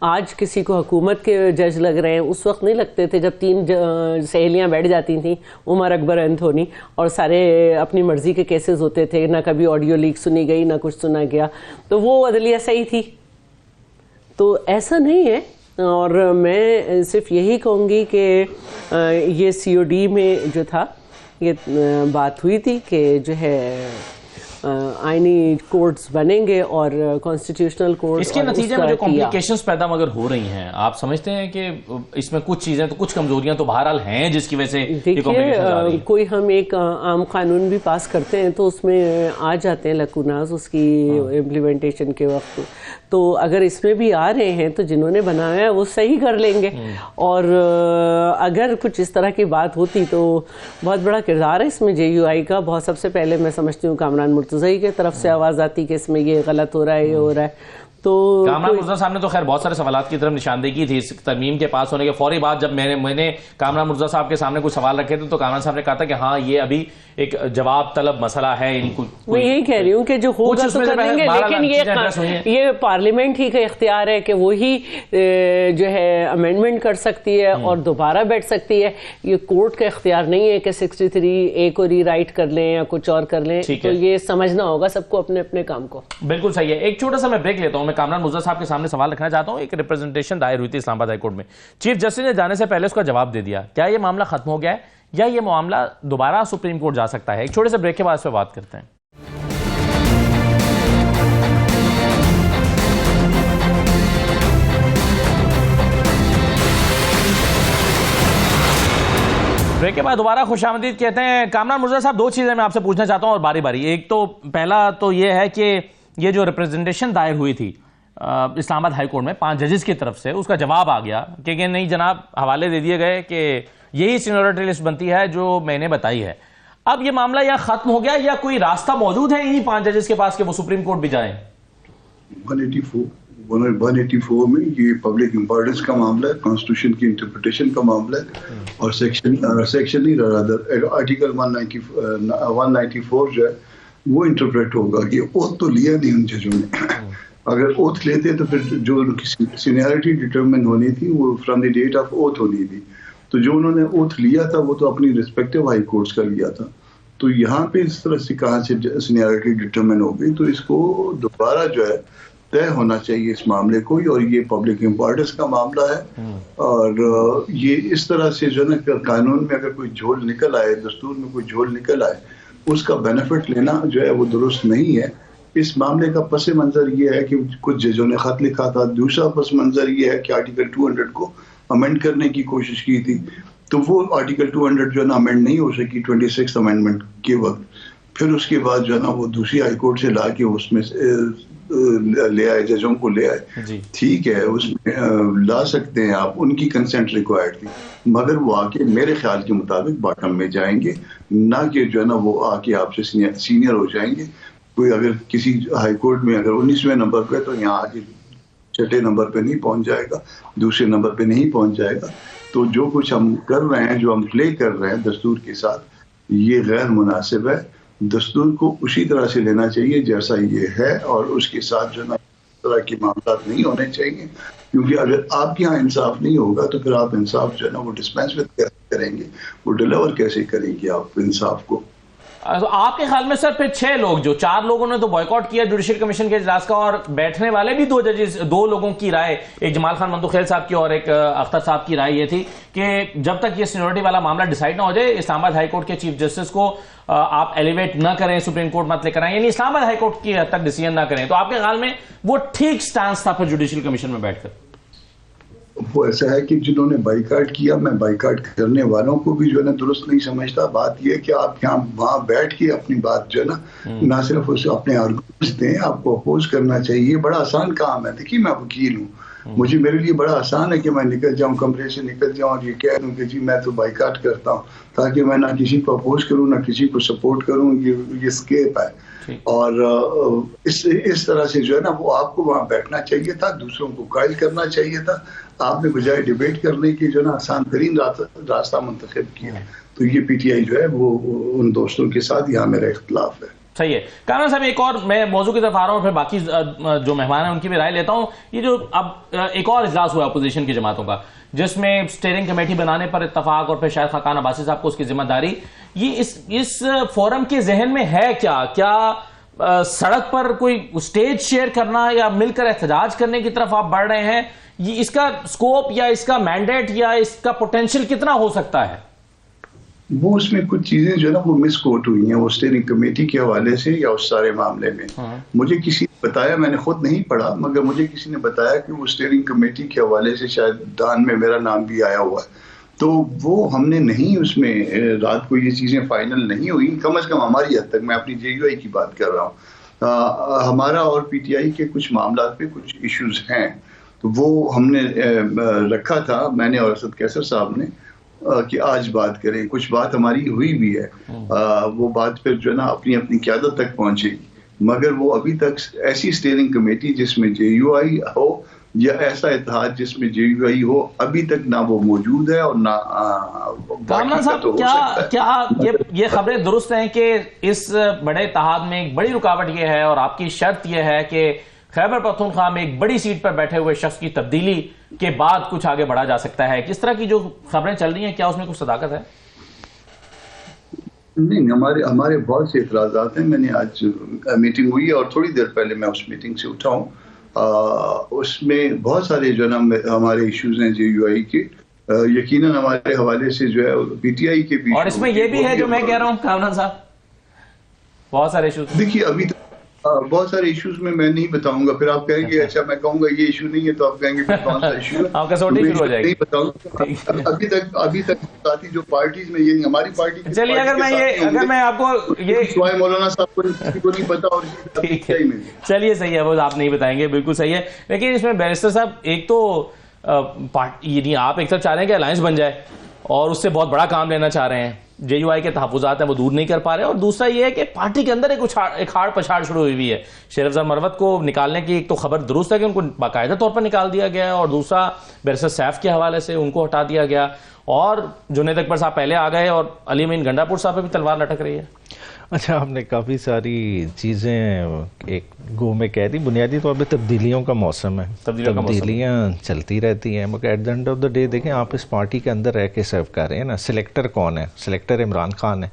آج کسی کو حکومت کے جج لگ رہے ہیں، اس وقت نہیں لگتے تھے جب 3 سہیلیاں بیٹھ جاتی تھیں، عمر اکبر انتھونی، اور سارے اپنی مرضی کے کیسز ہوتے تھے، نہ کبھی آڈیو لیک سنی گئی نہ کچھ سنا گیا، تو وہ عدلیہ صحیح تھی۔ تو ایسا نہیں ہے، اور میں صرف یہی کہوں گی کہ یہ COD میں جو تھا یہ بات ہوئی تھی کہ جو ہے آئینی کورٹس بنیں گے اور کانسٹیٹیوشنل کورٹ، اس کے نتیجے میں جو کمپلیکیشنز پیدا مگر ہو رہی ہیں، آپ سمجھتے ہیں کہ اس میں کچھ چیزیں تو کچھ کمزوریاں تو بہرحال ہیں جس کی وجہ سے یہ کمپلیکیشنز آ رہی ہیں؟ کوئی ہم ایک عام قانون بھی پاس کرتے ہیں تو اس میں آ جاتے ہیں لکوناز اس کی امپلیمنٹیشن کے وقت، تو اگر اس میں بھی آ رہے ہیں تو جنہوں نے بنایا ہے وہ صحیح کر لیں گے، اور اگر کچھ اس طرح کی بات ہوتی تو بہت بڑا کردار ہے اس میں JUI کا۔ بہت سب سے پہلے میں سمجھتی ہوں کامران مرتضی کی طرف سے آواز آتی کہ اس میں یہ غلط ہو رہا ہے، یہ ہو رہا ہے، تو کامران مرتضیٰ صاحب نے تو خیر بہت سارے سوالات کی طرف نشاندہی کی تھی اس ترمیم کے پاس ہونے کے فوری بعد۔ جب میں نے کامران مرتضیٰ صاحب کے سامنے کچھ سوال رکھے تھے تو کامران صاحب نے کہا تھا کہ ہاں یہ ابھی ایک جواب طلب مسئلہ ہے، ان کو میں یہی کہہ رہی ہوں کہ جو ہوگا تو کر لیں گے، لیکن یہ پارلیمنٹ ہی کا اختیار ہے کہ وہی جو ہے امینڈمنٹ کر سکتی ہے اور دوبارہ بیٹھ سکتی ہے، یہ کورٹ کا اختیار نہیں ہے کہ 63A کو ری رائٹ کر لیں یا کچھ اور کر لیں، تو یہ سمجھنا ہوگا سب کو اپنے اپنے کام کو۔ بالکل صحیح ہے۔ ایک چھوٹا سا میں بریک لیتا ہوں۔ میں کامران مزر صاحب کے سامنے سوال رکھنا چاہتا ہوں. ایک ریپرزنٹیشن دائر ہوئی تھی اسلام آباد ہائی کورٹ میں, چیف جسٹس نے جانے سے پہلے اس کا جواب دے دیا. کیا یہ معاملہ ختم ہو گیا ہے یا یہ معاملہ دوبارہ سپریم کورٹ جا سکتا ہے؟ ایک چھوٹے سے بریک کے بعد اس پہ بات کرتے ہیں. بریک کے بعد دوبارہ خوش آمدید کہتے ہیں. کامران مرزا صاحب, دو چیزیں میں آپ سے پوچھنا چاہتا ہوں اور باری باری. ایک تو پہلا تو یہ ہے کہ یہ جو ریپرزنٹیشن دائر ہوئی تھی اسلام آباد ہائی کورٹ میں 5 ججز کی طرف سے, اس کا جواب آ گیا کہ نہیں جناب, حوالے دے دیے گئے کہ یہی سینیورٹی لسٹ بنتی ہے جو میں نے بتائی ہے. اب یہ معاملہ یا ختم ہو گیا یا کوئی راستہ موجود ہے انہی 5 ججز کے پاس کہ وہ سپریم کورٹ بھی جائیں؟ 184 میں یہ پبلک امپورٹنس کا معاملہ ہے, کانسٹیٹیوشن کی انٹرپریٹیشن کا معاملہ ہے, اور سیکشن نہیں آرٹیکل 194 جو ہے وہ انٹرپریٹ ہوگا کہ اوتھ تو لیا نہیں ان ججوں نے. اگر اوتھ لیتے تو پھر جو سینیارٹی ڈٹرمن ہونی تھی وہ from the debt of oath ہونی تھی. تو جو انہوں نے اوتھ لیا تھا وہ تو اپنی ریسپیکٹیو ہائی کورٹس کا لیا تھا. تو یہاں پہ اس طرح سے کہاں سے سینیارٹی ڈٹرمن ہو گئی, تو اس کو دوبارہ جو ہے طے ہونا چاہیے اس معاملے کو, اور یہ پبلک امپورٹنس کا معاملہ ہے. اور یہ اس طرح سے جو ہے نا قانون میں اگر کوئی جھول نکل آئے, دستور میں کوئی جھول نکل آئے, اس کا بینیفٹ لینا جو ہے وہ درست نہیں ہے. اس معاملے کا پس منظر یہ ہے کہ کچھ ججوں نے خط لکھا تھا. دوسرا پس منظر یہ ہے کہ آرٹیکل 200 کو امینڈ کرنے کی کوشش کی تھی, تو وہ آرٹیکل 200 جو ہے نا امینڈ نہیں ہو سکی 26 امینڈمنٹ کے وقت. پھر اس کے بعد جو ہے نا وہ دوسری ہائی کورٹ سے لا کے اس میں لے آئے, ججوں کو لے آئے. ٹھیک ہے, اس میں لا سکتے ہیں آپ, ان کی کنسنٹ ریکوائرڈ تھی, مگر وہ آ کے میرے خیال کے مطابق باٹم میں جائیں گے, نہ کہ جو ہے نا وہ آ کے آپ سے سینئر ہو جائیں گے. کوئی اگر کسی ہائی کورٹ میں اگر 19ویں نمبر پہ, تو یہاں آ کے 6 نمبر پہ نہیں پہنچ جائے گا, دوسرے نمبر پہ نہیں پہنچ جائے گا. تو جو کچھ ہم کر رہے ہیں, جو ہم پلے کر رہے ہیں دستور کے ساتھ, یہ غیر مناسب ہے. دستور کو اسی طرح سے لینا چاہیے جیسا یہ ہے, اور اس کے ساتھ جو ہے نا اس طرح کے معاملات نہیں ہونے چاہیے. کیونکہ اگر آپ کے یہاں انصاف نہیں ہوگا تو پھر آپ انصاف جو ہے نا وہ ڈسپینس کریں گے, وہ ڈلیور کیسے کریں گے آپ انصاف کو؟ آپ کے خیال میں سر پھر 6 لوگ, جو 4 لوگوں نے تو بائیکاٹ کیا جوڈیشل کمیشن کے اجلاس کا, اور بیٹھنے والے بھی 2 ججز, 2 لوگوں کی رائے, ایک جمال خان منتوخیل صاحب کی اور ایک اختر صاحب کی رائے یہ تھی کہ جب تک یہ سینیورٹی والا معاملہ ڈیسائیڈ نہ ہو جائے, اسلام آباد ہائی کورٹ کے چیف جسٹس کو آپ ایلیویٹ نہ کریں, سپریم کورٹ مت لے کر آئیں, یعنی اسلام آباد ہائی کورٹ کی حد تک ڈیسیژن نہ کریں. تو آپ کے خیال میں وہ ٹھیک سٹانس تھا پھر جوڈیشل کمیشن میں بیٹھ کر؟ وہ ایسا ہے کہ جنہوں نے بائیکاٹ کیا, میں بائیکاٹ کرنے والوں کو بھی جو ہے نا درست نہیں سمجھتا. بات یہ ہے کہ آپ یہاں وہاں بیٹھ کے اپنی بات جو ہے نا نہ صرف اسے اپنے آرگومنٹس دیں, آپ کو اپوز کرنا چاہیے. بڑا آسان کام ہے. دیکھیے میں وکیل ہوں, میرے لیے بڑا آسان ہے کہ میں نکل جاؤں, کمرے سے نکل جاؤں اور یہ کہہ دوں کہ جی میں تو بائیکاٹ کرتا ہوں, تاکہ میں نہ کسی کو اپوز کروں نہ کسی کو سپورٹ کروں. یہ اسکیپ ہے. اور اس طرح سے جو ہے نا وہ آپ کو وہاں بیٹھنا چاہیے تھا, دوسروں کو قائل کرنا چاہیے تھا. آپ نے بجائے ڈیبیٹ کرنے کی جو ہے نا آسان ترین راستہ منتخب کیا. تو یہ پی ٹی آئی جو ہے وہ ان دوستوں کے ساتھ یہاں میرا اختلاف ہے. صحیح ہے. کامران صاحب ایک اور میں موضوع کی طرف آ رہا ہوں, پھر باقی جو مہمان ہیں ان کی بھی رائے لیتا ہوں. یہ جو اب ایک اور اجلاس ہوا اپوزیشن کی جماعتوں کا, جس میں اسٹیئرنگ کمیٹی بنانے پر اتفاق, اور پھر شاہد خاقان عباسی صاحب کو اس کی ذمہ داری, یہ اس فورم کے ذہن میں ہے کیا سڑک پر کوئی اسٹیج شیئر کرنا یا مل کر احتجاج کرنے کی طرف آپ بڑھ رہے ہیں؟ یہ اس کا سکوپ یا اس کا مینڈیٹ یا اس کا پوٹینشیل کتنا ہو سکتا ہے؟ وہ اس میں کچھ چیزیں جو ہے نا وہ مس کوٹ ہوئی ہیں, وہ اسٹیئرنگ کمیٹی کے حوالے سے یا اس سارے معاملے میں. مجھے کسی نے بتایا, میں نے خود نہیں پڑھا, مگر مجھے کسی نے بتایا کہ وہ اسٹیئرنگ کمیٹی کے حوالے سے شاید دان میں میرا نام بھی آیا ہوا ہے. تو وہ ہم نے نہیں, اس میں رات کو یہ چیزیں فائنل نہیں ہوئی, کم از کم ہماری حد تک. میں اپنی جے یو آئی کی بات کر رہا ہوں. ہمارا اور پی ٹی آئی کے کچھ معاملات پہ کچھ ایشوز ہیں, تو وہ ہم نے رکھا تھا, میں نے اور اسد کیسر صاحب نے, کہ آج بات کریں. کچھ بات ہماری ہوئی بھی ہے, وہ بات پھر جو ہے نا اپنی قیادت تک پہنچے گی. مگر وہ ابھی تک ایسی اسٹیئرنگ کمیٹی جس میں جے یو آئی ہو یا ایسا اتحاد جس میں جے یو آئی ہو, ابھی تک نہ وہ موجود ہے اور نہ. کامران صاحب کیا یہ خبریں درست ہیں کہ اس بڑے اتحاد میں ایک بڑی رکاوٹ یہ ہے, اور آپ کی شرط یہ ہے کہ خیبر پختونخوا میں ایک بڑی سیٹ پر بیٹھے ہوئے شخص کی تبدیلی کے بعد کچھ آگے بڑھا جا سکتا ہے؟ کس طرح کی جو خبریں چل رہی ہیں, کیا اس میں کچھ صداقت ہے؟ نہیں, ہمارے بہت سے اعتراضات ہیں. میں نے آج میٹنگ ہوئی ہے اور تھوڑی دیر پہلے میں اس میٹنگ سے اٹھا ہوں. اس میں بہت سارے جو نا ہمارے ایشوز ہیں JUI کے، یقیناً ہمارے حوالے سے جو ہے PTI کے بھی، اور اس میں یہ بھی ہے جو میں کہہ رہا ہوں کامران صاحب، بہت سارے ایشوز. دیکھیے ابھی تک بہت سارے ایشوز میں نہیں بتاؤں گا، پھر آپ کہیں گے اچھا میں کہوں گا یہ ایشو نہیں ہے تو آپ کہیں گے پھر کون سا ایشو ہے، آپ کا سوٹی شروع ہو جائے گی. نہیں بتاؤں گا. ابھی تک ساتھی جو پارٹیز میں، یہ نہیں ہماری پارٹی. چلیے اگر میں آپ کو یہ سوائے مولانا صاحب کو کسی کو نہیں پتا، اور چلیے صحیح ہے، وہ آپ نہیں بتائیں گے، بالکل صحیح ہے. لیکن اس میں بیرسٹر صاحب ایک تو یعنی آپ ایک طرف چاہ رہے ہیں کہ الائنس بن جائے اور اس سے بہت بڑا کام لینا چاہ رہے ہیں، JUI کے تحفظات ہیں وہ دور نہیں کر پا رہے، اور دوسرا یہ ہے کہ پارٹی کے اندر ایک ہاڑ پچھاڑ شروع ہوئی ہے. شیر افضل مروت کو نکالنے کی ایک تو خبر درست ہے کہ ان کو باقاعدہ طور پر نکال دیا گیا ہے، اور دوسرا بیرسٹر سیف کے حوالے سے ان کو ہٹا دیا گیا، اور جنید اکبر صاحب پہلے آ گئے، اور علی امین گنڈاپور صاحب پہ بھی تلوار لٹک رہی ہے. اچھا، آپ نے کافی ساری چیزیں ایک گو میں کہہ دی. بنیادی طور پہ تبدیلیوں کا موسم ہے، تبدیلیاں چلتی رہتی ہیں، مگر at the end of the day دیکھیں آپ اس پارٹی کے اندر رہ کے سرو کر رہے ہیں نا. سلیکٹر کون ہے؟ سلیکٹر عمران خان ہے.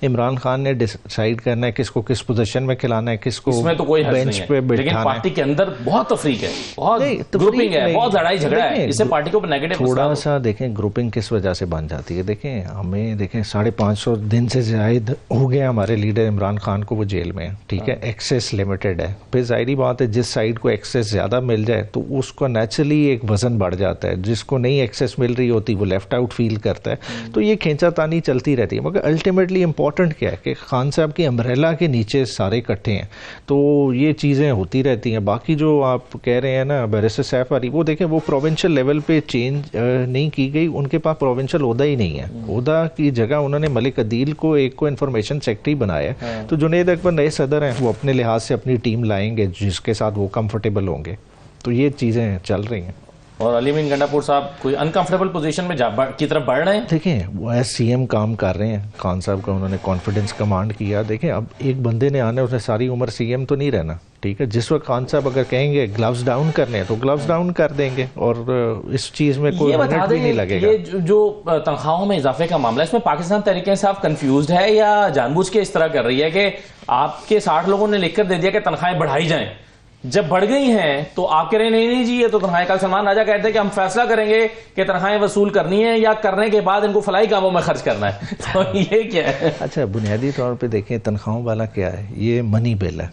عمران خان نے ڈیسائیڈ کرنا ہے کس کو کس پوزیشن میں کھلانا ہے، کس کو اس میں تو کوئی حرج بینچ پہ نہیں ہے، لیکن پارٹی کے اندر بہت تفریق ہے، بہت گروپنگ ہے، بہت لڑائی جھگڑا ہے، اس سے پارٹی کو نیگیٹو تھوڑا سا دیکھیں گروپنگ کس وجہ سے بن جاتی ہے. دیکھیں ہمیں 550 دن سے زائد ہو گیا ہمارے لیڈر عمران خان کو وہ جیل میں ہے، ٹھیک ہے، ایکسیس لمیٹڈ ہے. پھر ظاہری بات ہے جس سائڈ کو ایکسیس زیادہ مل جائے تو اس کو نیچرلی ایک وزن بڑھ جاتا ہے، جس کو نہیں ایکسیس مل رہی ہوتی وہ لیفٹ آؤٹ فیل کرتا ہے. تو یہ کھینچا تانی چلتی رہتی ہے. مگر الٹیمیٹلی امپورٹنٹ کیا ہے کہ خان صاحب کی امبریلا کے نیچے سارے اکٹھے ہیں، تو یہ چیزیں ہوتی رہتی ہیں. باقی جو آپ کہہ رہے ہیں نا بیرسٹر سیف علی، وہ دیکھیں وہ پروونشل لیول پہ چینج نہیں کی گئی، ان کے پاس پروونشل عہدہ ہی نہیں ہے. عہدہ کی جگہ انہوں نے ملک عدیل کو ایک کو انفارمیشن سیکرٹری بنایا ہے. تو جنید اکبر نئے صدر ہیں، وہ اپنے لحاظ سے اپنی ٹیم لائیں گے جس کے ساتھ وہ کمفرٹیبل ہوں گے. تو یہ چیزیں چل رہی ہیں. اور علی امین گنڈاپور صاحب کوئی انکمفرٹیبل پوزیشن میں کی طرف بڑھ رہے ہیں. دیکھیں وہ ایس CM کام کر رہے ہیں، خان صاحب کا انہوں نے کانفیڈنس کمانڈ کیا. دیکھیں اب ایک بندے نے آنا ہے، اس نے ساری عمر CM تو نہیں رہنا، ٹھیک ہے. جس وقت خان صاحب اگر کہیں گے گلوز ڈاؤن کرنے ہیں تو گلوز ڈاؤن کر دیں گے، اور اس چیز میں کوئی منٹ بھی نہیں لگے گا. یہ جو تنخواہوں میں اضافے کا معاملہ ہے، اس میں پاکستان تحریک انصاف کنفیوزڈ ہے یا جان بوجھ کے اس طرح کر رہی ہے کہ آپ کے 60 لوگوں نے لکھ کر دے دیا کہ تنخواہیں بڑھائی جائیں، جب بڑھ گئی ہیں تو آپ کہہ رہے ہیں نہیں جی یہ تو تنخواہیں، کل سلمان راجہ کہتے ہیں کہ ہم فیصلہ کریں گے کہ تنخواہیں وصول کرنی ہے یا کرنے کے بعد ان کو فلاحی کاموں میں خرچ کرنا ہے. تو یہ کیا ہے؟ اچھا بنیادی طور پہ دیکھیں تنخواہوں والا کیا ہے، یہ منی بل ہے،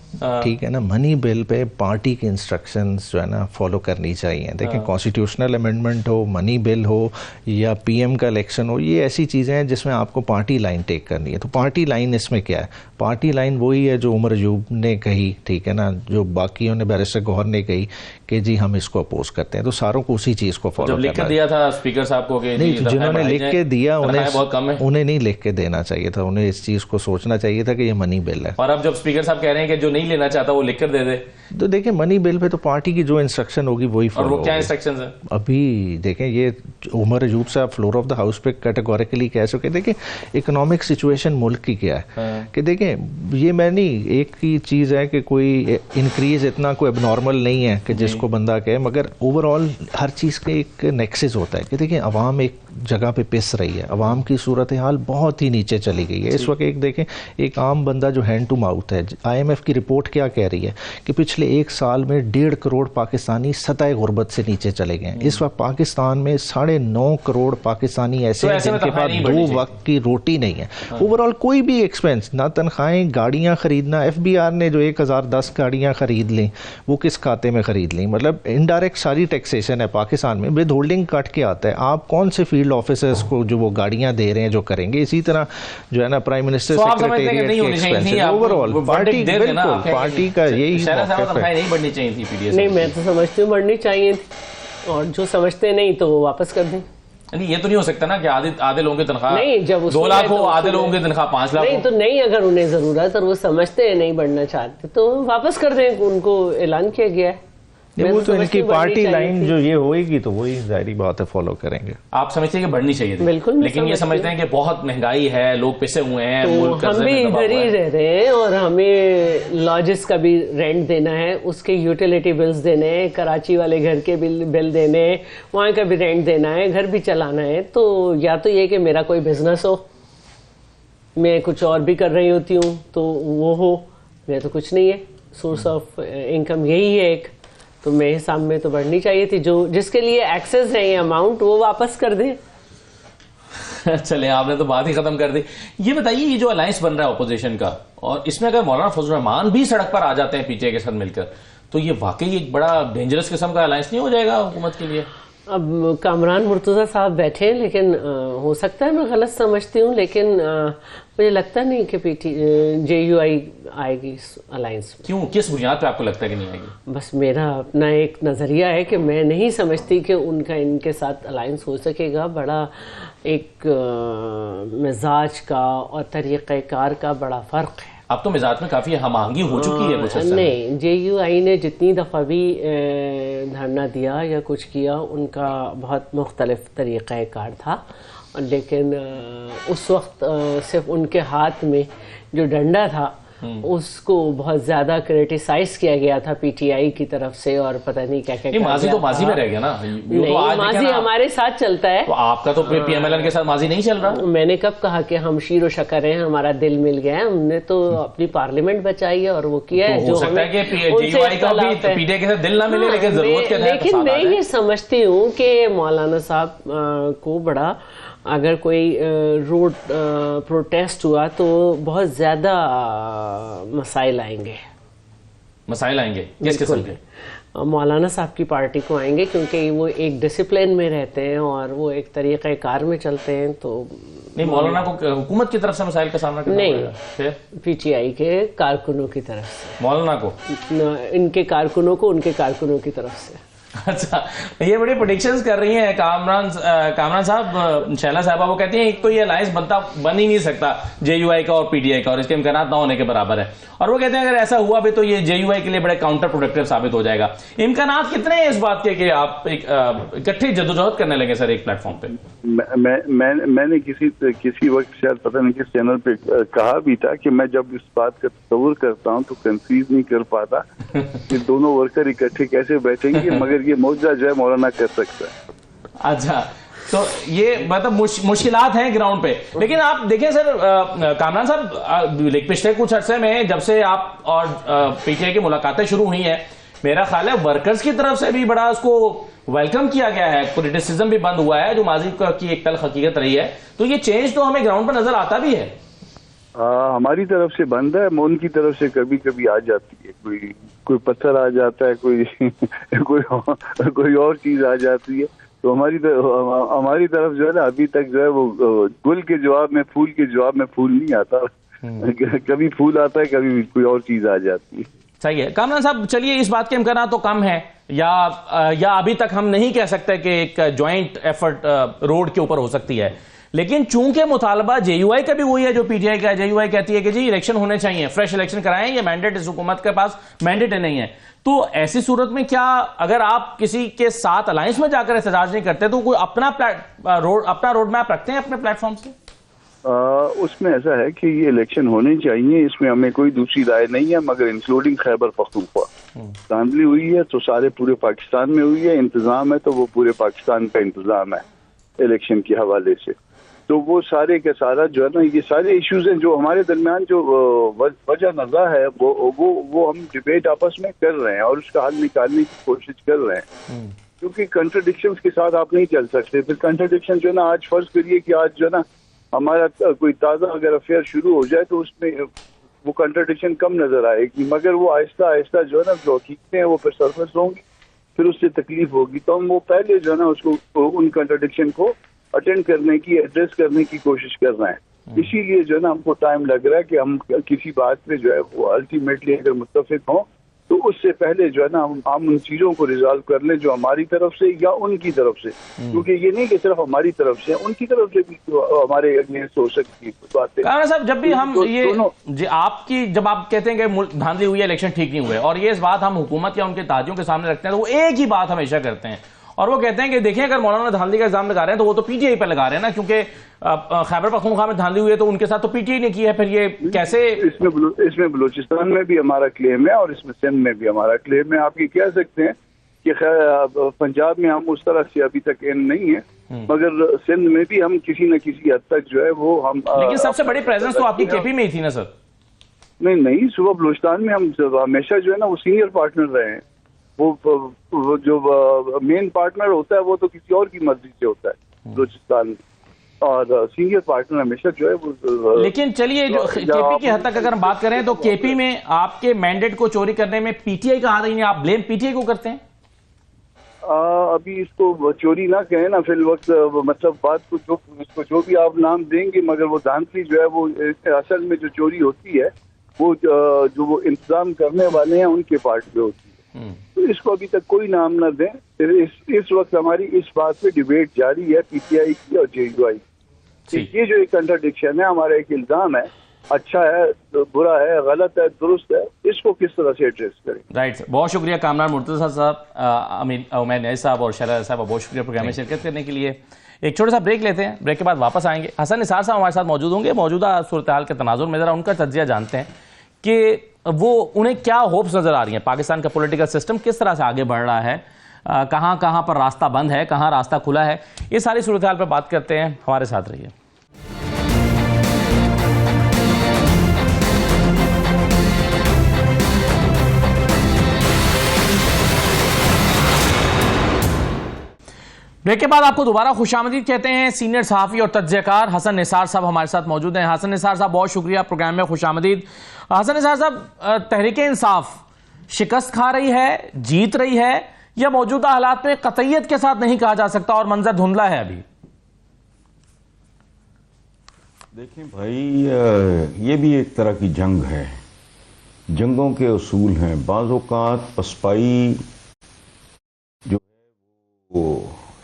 ٹھیک ہے نا. منی بل پہ پارٹی کی انسٹرکشنز جو ہے نا فالو کرنی چاہیے. دیکھیں کانسٹیٹیوشنل امینڈمنٹ ہو، منی بل ہو یا PM کا الیکشن ہو، یہ ایسی چیزیں ہیں جس میں آپ کو پارٹی لائن ٹیک کرنی ہے. تو پارٹی لائن اس میں کیا ہے؟ پارٹی لائن وہی ہے جو عمر ایوب نے کہی، ٹھیک ہے نا، جو باقیوں نے بیرسٹر گوہر نے کہی کہ جی ہم اس کو اپوز کرتے ہیں. تو ساروں کو اسی چیز کو فالو کرنا ہے. جب لکھ کے دیا تھا اسپیکر صاحب کو کہ جنہوں نے لکھ کے دیا انہیں نہیں لکھ کے دینا چاہیے تھا، انہیں اس چیز کو سوچنا چاہیے تھا کہ یہ منی بل ہے. اور اب جب اسپیکر صاحب کہہ رہے ہیں کہ جو نہیں لینا چاہتا وہ لکھ کر دے دے، تو دیکھیں منی بل پہ تو پارٹی کی جو انسٹرکشن ہوگی وہی فالو. اور وہ کیا انسٹرکشنز ہیں؟ ابھی دیکھیں یہ عمر ایوب صاحب فلور آف دا ہاؤس پہ کیٹیگوریکلی کہہ سکے. دیکھیں اکنامک سچویشن ملک کی کیا ہے کہ دیکھیں یہ میں نہیں، ایک ہی چیز ہے کہ کوئی انکریز اتنا کوئی اب نارمل نہیں ہے کہ جس کو بندہ کہے، مگر اوور آل ہر چیز کے ایک نیکسس ہوتا ہے کہ دیکھیں عوام ایک جگہ پہ پس رہی ہے، عوام کی صورتحال بہت ہی نیچے چلی گئی ہے. اس وقت ایک دیکھیں ایک عام بندہ جو ہینڈ ٹو ماؤتھ ہے، IMF کی رپورٹ کیا کہہ رہی ہے کہ پچھلے ایک سال میں 1.5 کروڑ پاکستانی سطح غربت سے نیچے چلے گئے ہیں. اس وقت پاکستان میں 9.5 کروڑ پاکستانی ایسے ہیں جن کے پاس 2 وقت کی روٹی نہیں ہے. اوور آل کوئی بھی ایکسپینس نہ، تنخواہیں، گاڑیاں خریدنا، FBR نے جو 1010 گاڑیاں خرید لیں وہ کس کھاتے میں خرید لیں. مطلب انڈائریکٹ ساری ٹیکسیشن ہے پاکستان میں، ود ہولڈنگ کٹ کے آتا ہے. آپ کون سے فیلڈ آفیسرز کو جو وہ گاڑیاں دے رہے ہیں جو کریں گے. اسی طرح جو ہے نا پرائم منسٹر سیکریٹریٹ کے ایکسپینس اوور آل پارٹی، بالکل پارٹی کا یہی موقف ہے. نہیں بڑھنی چاہیے تھی PDS. نہیں میں تو سمجھتی ہوں بڑھنی چاہیے تھی، اور جو سمجھتے نہیں تو وہ واپس کر دیں. نہیں یہ تو نہیں ہو سکتا نا کہ آدھے لوگوں کی تنخواہ نہیں، جب 2 لاکھ ہو، آدھے لوگوں کی تنخواہ 5 لاکھ. نہیں تو نہیں، اگر انہیں ضرورت اور وہ سمجھتے ہیں نہیں بڑھنا چاہتے تو واپس کر دیں. ان کو اعلان کیا گیا ہے. وہ تو ان کی پارٹی لائن جو یہ ہوئے گی تو وہی ظاہری بات ہے فالو کریں گے. آپ سمجھتے ہیں کہ بڑھنی چاہیے تھی، بالکل، لیکن یہ سمجھتے ہیں کہ بہت مہنگائی ہے، لوگ پسے ہوئے ہیں، ہم بھی ادھر ہی رہ رہے ہیں اور ہمیں لاجز کا بھی رینٹ دینا ہے، اس کے یوٹیلیٹی بلز دینے ہیں، کراچی والے گھر کے بل دینے ہیں، وہاں کا بھی رینٹ دینا ہے، گھر بھی چلانا ہے. تو یا تو یہ کہ میرا کوئی بزنس ہو، میں کچھ اور بھی کر رہی ہوتی ہوں تو وہ ہو، میں تو کچھ نہیں ہے، سورس آف انکم یہی ہے ایک. تو میرے حساب میں تو بڑھنی چاہیے تھی. جو جس کے لیے ایکسیس ہے یہ اماؤنٹ وہ واپس کر دیں. چلیں آپ نے تو بات ہی ختم کر دی. یہ بتائیے یہ جو الائنس بن رہا ہے اپوزیشن کا, اور اس میں اگر مولانا فضل الرحمان بھی سڑک پر آ جاتے ہیں پی ٹی آئی کے ساتھ مل کر, تو یہ واقعی ایک بڑا ڈینجرس قسم کا الائنس نہیں ہو جائے گا حکومت کے لیے؟ اب کامران مرتضیٰ صاحب بیٹھے ہیں, لیکن ہو سکتا ہے میں غلط سمجھتی ہوں, لیکن مجھے لگتا نہیں کہ جے یو آئی آئے گی اس الائنس میں. کیوں, کس بنیاد پہ آپ کو لگتا ہے کہ نہیں آئے گی؟ بس میرا اپنا ایک نظریہ ہے کہ میں نہیں سمجھتی کہ ان کا ان کے ساتھ الائنس ہو سکے گا. بڑا ایک مزاج کا اور طریقہ کار کا بڑا فرق ہے. اب تو مزاج میں کافی ہم آہنگی ہو چکی ہے کچھ عرصہ میں. نہیں, جے یو آئی نے جتنی دفعہ بھی دھرنا دیا یا کچھ کیا ان کا بہت مختلف طریقہ کار تھا, لیکن اس وقت صرف ان کے ہاتھ میں جو ڈنڈا تھا اس کو بہت زیادہ کریٹیسائز کیا گیا تھا پی ٹی آئی کی طرف سے, اور پتہ نہیں کیا کیا. ماضی تو ماضی میں رہ گیا نا, نہیں, ماضی ہمارے ساتھ چلتا ہے. تو آپ کا تو پی ایم ایل این کے ساتھ ماضی نہیں چل رہا. میں نے کب کہا کہ ہم شیر و شکر ہیں, ہمارا دل مل گیا ہے, ہم نے تو اپنی پارلیمنٹ بچائی ہے اور وہ کیا ہے. ہو سکتا ہے کہ جے یو آئی کا بھی پی ٹی آئی کے ساتھ دل نہ ملے, لیکن ضرورت کے تحت. لیکن میں یہ سمجھتی ہوں کہ مولانا صاحب کو بڑا, اگر کوئی روڈ پروٹیسٹ ہوا تو بہت زیادہ مسائل آئیں گے. مسائل آئیں گے کس قسم کے؟ مولانا صاحب کی پارٹی کو آئیں گے, کیونکہ وہ ایک ڈسپلن میں رہتے ہیں اور وہ ایک طریقہ کار میں چلتے ہیں. تو نہیں, مولانا کو حکومت کی طرف سے مسائل کا سامنا کرنا پڑے گا؟ نہیں, پی ٹی آئی کے کارکنوں کی طرف سے. مولانا کو, ان کے کارکنوں کو ان کے کارکنوں کی طرف سے. اچھا, یہ بڑی پریڈکشنز کر رہی ہیں کامران صاحب. شیلا صاحبہ وہ کہتی ہیں ایک تو یہ الائنس بن ہی نہیں سکتا جے یو آئی کا اور پی ٹی آئی کا, اور اس کے امکانات نہ ہونے کے برابر ہے. اور وہ کہتے ہیں اگر ایسا ہوا بھی تو یہ جے یو آئی کے لیے بڑے کاؤنٹر پروڈکٹیو ثابت ہو جائے گا. امکانات کتنے ہیں اس بات کے کہ آپ اکٹھے جدوجہد کرنے لگے سر ایک پلیٹ فارم پہ؟ میں نے کسی وقت شاید پتہ نہیں کس چینل پہ کہا بھی تھا کہ میں جب اس بات کا تصور کرتا ہوں تو کنفیوز نہیں کر پاتا کہ دونوں ورکر اکٹھے کیسے بیٹھیں گے, مگر یہ معجزہ جو ہے مولانا کر سکتا ہے. اچھا, تو یہ مطلب مشکلات ہیں گراؤنڈ پہ. لیکن آپ دیکھیں سر کامران صاحب, پچھلے کچھ عرصے میں جب سے آپ اور پی ٹی آئی کی ملاقاتیں شروع ہوئی ہیں, میرا خیال ہے ورکرز کی طرف سے بھی بڑا اس کو ویلکم کیا گیا ہے, پولیٹیسزم بھی بند ہوا ہے جو ماضی کی ایک تلخ حقیقت رہی ہے. تو یہ چینج تو ہمیں گراؤنڈ پر نظر آتا بھی ہے. ہماری طرف سے بند ہے, ان کی طرف سے کبھی کبھی آ جاتی ہے, کوئی پتھر آ جاتا ہے, کوئی اور چیز آ جاتی ہے. تو ہماری طرف جو ہے نا ابھی تک جو ہے وہ گل کے جواب میں پھول کے جواب میں پھول نہیں آتا. کبھی پھول آتا ہے, کبھی کوئی اور چیز آ جاتی ہے. صحیح ہے. کامران صاحب چلیے, اس بات کے امکانات تو کم ہے, یا ابھی تک ہم نہیں کہہ سکتے کہ ایک جوائنٹ ایفرٹ روڈ کے اوپر ہو سکتی ہے, لیکن چونکہ مطالبہ جے یو آئی کا بھی وہی ہے جو پی ٹی آئی کا ہے. جے یو آئی کہتی ہے کہ جی الیکشن ہونے چاہیے, فریش الیکشن کرائیں, یہ مینڈیٹ اس حکومت کے پاس مینڈیٹ نہیں ہے. تو ایسی صورت میں کیا اگر آپ کسی کے ساتھ الائنس میں جا کر احتجاج نہیں کرتے تو کوئی اپنا روڈ میپ رکھتے ہیں اپنے پلیٹ فارم سے؟ اس میں ایسا ہے کہ یہ الیکشن ہونے چاہیے, اس میں ہمیں کوئی دوسری رائے نہیں ہے, مگر انکلوڈنگ خیبر پختونخوا دھاندلی ہوئی ہے تو سارے پورے پاکستان میں ہوئی ہے. انتظام ہے تو وہ پورے پاکستان کا انتظام ہے الیکشن کے حوالے سے. تو وہ سارے کا سارا جو ہے نا, یہ سارے ایشوز ہیں جو ہمارے درمیان جو وجہ نظر ہے وہ ہم ڈبیٹ آپس میں کر رہے ہیں اور اس کا حل نکالنے کی کوشش کر رہے ہیں, کیونکہ کنٹرڈکشنز کے ساتھ آپ نہیں چل سکتے. پھر کنٹرڈکشن جو ہے نا, آج فرض کریے کہ آج جو ہے نا ہمارا کوئی تازہ اگر افیئر شروع ہو جائے تو اس میں وہ کنٹرڈکشن کم نظر آئے گی, مگر وہ آہستہ آہستہ جو ہے نا جو حقیقتیں ہیں وہ پھر سرفیس ہوں گی, پھر اس سے تکلیف ہوگی. تو ہم وہ پہلے جو ہے نا اس کو ان کنٹرڈکشن کو اٹینڈ کرنے کی, ایڈریس کرنے کی کوشش کر رہے ہیں. اسی لیے جو ہے نا ہم کو ٹائم لگ رہا ہے کہ ہم کسی بات پہ جو ہے وہ الٹیمیٹلی اگر متفق ہوں تو اس سے پہلے جو ہے نا ہم ان چیزوں کو ریزالو کر لیں جو ہماری طرف سے یا ان کی طرف سے, کیونکہ یہ نہیں کہ صرف ہماری طرف سے, ان کی طرف سے بھی ہمارے اگینسٹ ہو سکتی ہے باتیں. صاحب جب بھی ہم یہ جب آپ کہتے ہیں کہ دھاندلی ہوئی ہے, الیکشن ٹھیک نہیں ہوئے, اور یہ اس بات ہم حکومت یا ان کے تاجروں کے سامنے رکھتے ہیں, تو وہ ایک ہی بات ہمیشہ کرتے ہیں اور وہ کہتے ہیں کہ دیکھیں اگر مولانا دھاندلی کا الزام لگا رہے ہیں تو وہ تو پی ٹی آئی پہ لگا رہے ہیں نا, کیونکہ خیبر پختونخوا میں دھاندلی ہوئی ہے تو ان کے ساتھ تو پی ٹی آئی نے کی ہے. پھر یہ کیسے؟ اس میں بلوچستان میں بھی ہمارا کلیم ہے اور اس میں سندھ میں بھی ہمارا کلیم ہے. آپ یہ کہہ سکتے ہیں کہ پنجاب میں ہم اس طرح سے ابھی تک این نہیں ہے, مگر سندھ میں بھی ہم کسی نہ کسی حد تک جو ہے وہ ہم, لیکن سب سے بڑی پریزنس تو آپ کی کے پی میں ہی تھی نا سر. نہیں, صبح بلوچستان میں ہم ہمیشہ جو ہے نا وہ سینئر پارٹنر رہے ہیں. وہ جو مین پارٹنر ہوتا ہے وہ تو کسی اور کی مرضی سے ہوتا ہے بلوچستان میں، اور سینئر پارٹنر ہمیشہ جو ہے وہ. لیکن چلیے جو کے پی کی حد تک اگر ہم بات کریں تو کے پی میں آپ کے مینڈیٹ کو چوری کرنے میں پی ٹی آئی کا ہاتھ ہی نہیں، آپ بلیم پی ٹی آئی کو کرتے ہیں؟ ابھی اس کو چوری نہ کہیں نا فی الوقت، مطلب بات کو جو بھی آپ نام دیں گے، مگر وہ دھاندلی جو ہے وہ اصل میں جو چوری ہوتی ہے وہ جو وہ انتظام کرنے والے ہیں ان کے پارٹ پہ ہوتی ہے. تو اس کو ابھی تک کوئی نام نہ دیں. اس وقت ہماری اس بات پہ ڈیبیٹ جاری ہے پی ٹی آئی کی اور جے یو آئی کی. یہ جو ایک کنٹراڈکشن ہے، ہمارا ایک الزام ہے، اچھا ہے، برا ہے، غلط ہے، درست ہے، اس کو کس طرح سے ایڈریس کریں. رائٹ، بہت شکریہ کامران مرتضیٰ صاحب، عمیر نیاز صاحب اور شہلا صاحب، بہت شکریہ پروگرام میں شرکت کرنے کے لیے. ایک چھوٹا سا بریک لیتے ہیں، بریک کے بعد واپس آئیں گے. حسن نثار صاحب ہمارے ساتھ موجود ہوں گے. موجودہ صورتحال کے تناظر میں ذرا ان کا تجزیہ جانتے ہیں کہ وہ انہیں کیا ہوپس نظر آ رہی ہیں، پاکستان کا پولیٹیکل سسٹم کس طرح سے آگے بڑھ رہا ہے، کہاں کہاں پر راستہ بند ہے، کہاں راستہ کھلا ہے. یہ ساری صورتحال پر بات کرتے ہیں، ہمارے ساتھ رہیے. بریک کے بعد آپ کو دوبارہ خوش آمدید کہتے ہیں. سینئر صحافی اور تجزیہ کار حسن نثار صاحب ہمارے ساتھ موجود ہیں. حسن نثار صاحب بہت شکریہ پروگرام میں خوش آمدید. حسن نثار صاحب، تحریک انصاف شکست کھا رہی ہے، جیت رہی ہے، یا موجودہ حالات میں قطعیت کے ساتھ نہیں کہا جا سکتا اور منظر دھندلا ہے ابھی؟ دیکھیں بھائی، یہ بھی ایک طرح کی جنگ ہے، جنگوں کے اصول ہیں. بعض اوقات پسپائی جو ہے وہ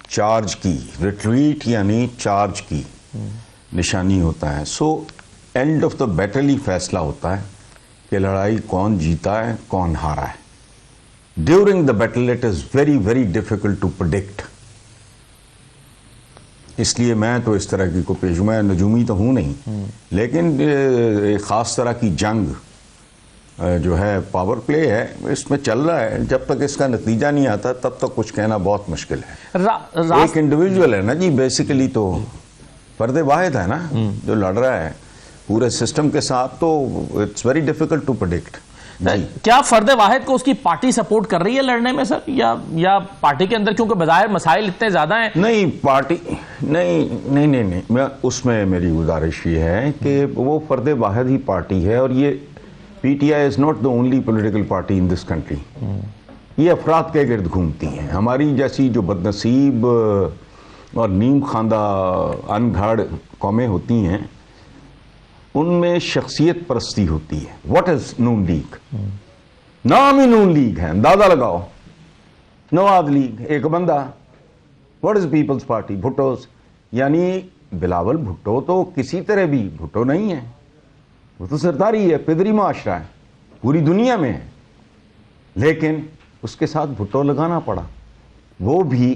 چارج کی، ریٹریٹ یعنی چارج کی نشانی ہوتا ہے. So end of the battle ہی فیصلہ ہوتا ہے کہ لڑائی کون جیتا ہے، کون ہارا ہے. During the battle it is very very difficult to predict. اس لیے میں تو اس طرح کی کو پیش، میں نجومی تو ہوں نہیں، لیکن ایک خاص طرح کی جنگ جو ہے پاور پلے ہے، اس میں چل رہا ہے. جب تک اس کا نتیجہ نہیں آتا تب تک کچھ کہنا بہت مشکل ہے. ایک انڈیویجول ہے نا جی، بیسیکلی تو فرد واحد ہے نا جو لڑ رہا ہے پورے سسٹم کے ساتھ، تو it's very difficult to predict. کیا فرد واحد کو اس کی پارٹی سپورٹ کر رہی ہے لڑنے میں سر، یا پارٹی کے اندر کیونکہ بظاہر مسائل اتنے زیادہ ہیں؟ نہیں پارٹی نہیں، میں اس میں میری گزارش یہ ہے کہ وہ فرد واحد ہی پارٹی ہے، اور یہ P T I is not the only political party in this country. یہ افراد کے گرد گھومتی ہیں. ہماری جیسی جو بدنصیب اور نیم خواندہ ان گھڑ قومیں ہوتی ہیں ان میں شخصیت پرستی ہوتی ہے. What is Noon League? نام ہی نون لیگ ہے، اندازہ لگاؤ. نواز لیگ ایک بندہ. What is Peoples Party? Bhuttos. یعنی بلاول بھٹو تو کسی طرح بھی بھٹو نہیں ہے، وہ تو سرداری ہے، پدری معاشرہ ہے، پوری دنیا میں ہے، لیکن اس کے ساتھ بھٹو لگانا پڑا. وہ بھی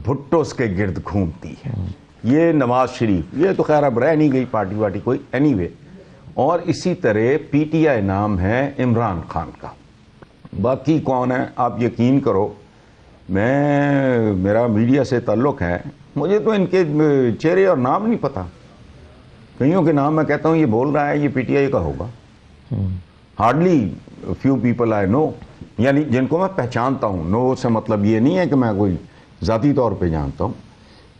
بھٹوز کے گرد گھومتی ہے. یہ نواز شریف، یہ تو خیر اب رہ نہیں گئی پارٹی واٹی کوئی، اینی وے. اور اسی طرح پی ٹی آئی نام ہے عمران خان کا. باقی کون ہے آپ یقین کرو، میرا میڈیا سے تعلق ہے، مجھے تو ان کے چہرے اور نام نہیں پتا. کئیوں کے نام میں کہتا ہوں یہ بول رہا ہے یہ پی ٹی آئی کا ہوگا. ہارڈلی فیو پیپل آئی نو، یعنی جن کو میں پہچانتا ہوں. نو سے مطلب یہ نہیں ہے کہ میں کوئی ذاتی طور پہ جانتا ہوں.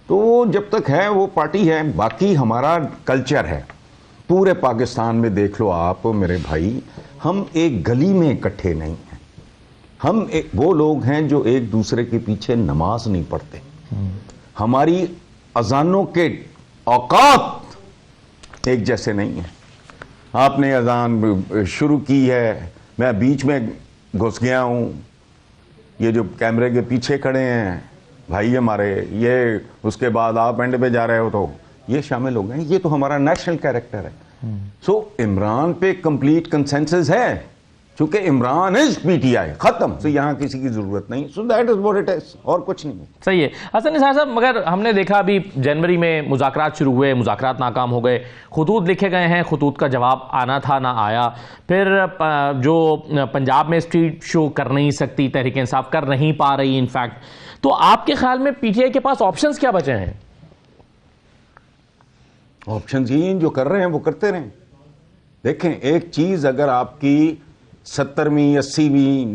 تو وہ جب تک ہے وہ پارٹی ہے. باقی ہمارا کلچر ہے پورے پاکستان میں، دیکھ لو آپ میرے بھائی، ہم ایک گلی میں اکٹھے نہیں ہیں. ہم وہ لوگ ہیں جو ایک دوسرے کے پیچھے نماز نہیں پڑھتے. ہماری اذانوں کے اوقات ایک جیسے نہیں ہیں. آپ نے اذان شروع کی ہے، میں بیچ میں گھس گیا ہوں، یہ جو کیمرے کے پیچھے کھڑے ہیں بھائی ہمارے، یہ اس کے بعد آپ اینڈ پہ جا رہے ہو تو یہ شامل ہو گئے. یہ تو ہمارا نیشنل کیریکٹر ہے. سو عمران پہ کمپلیٹ کنسنسس ہے، چونکہ عمران از پی ٹی آئی، ختم. تو یہاں کسی کی ضرورت نہیں. So that is what it is, اور کچھ نہیں. صحیح ہے. حسن نثار صاحب، مگر ہم نے دیکھا ابھی جنوری میں مذاکرات شروع ہوئے، مذاکرات ناکام ہو گئے، خطوط لکھے گئے ہیں، خطوط کا جواب آنا تھا نہ آیا. پھر جو پنجاب میں اسٹریٹ شو کر نہیں سکتی تحریک انصاف، کر نہیں پا رہی انفیکٹ. تو آپ کے خیال میں پی ٹی آئی کے پاس آپشنز کیا بچے ہیں؟ آپشنز یہ جو کر رہے ہیں وہ کرتے رہیں. دیکھیں ایک چیز اگر آپ کی 70ویں 80ویں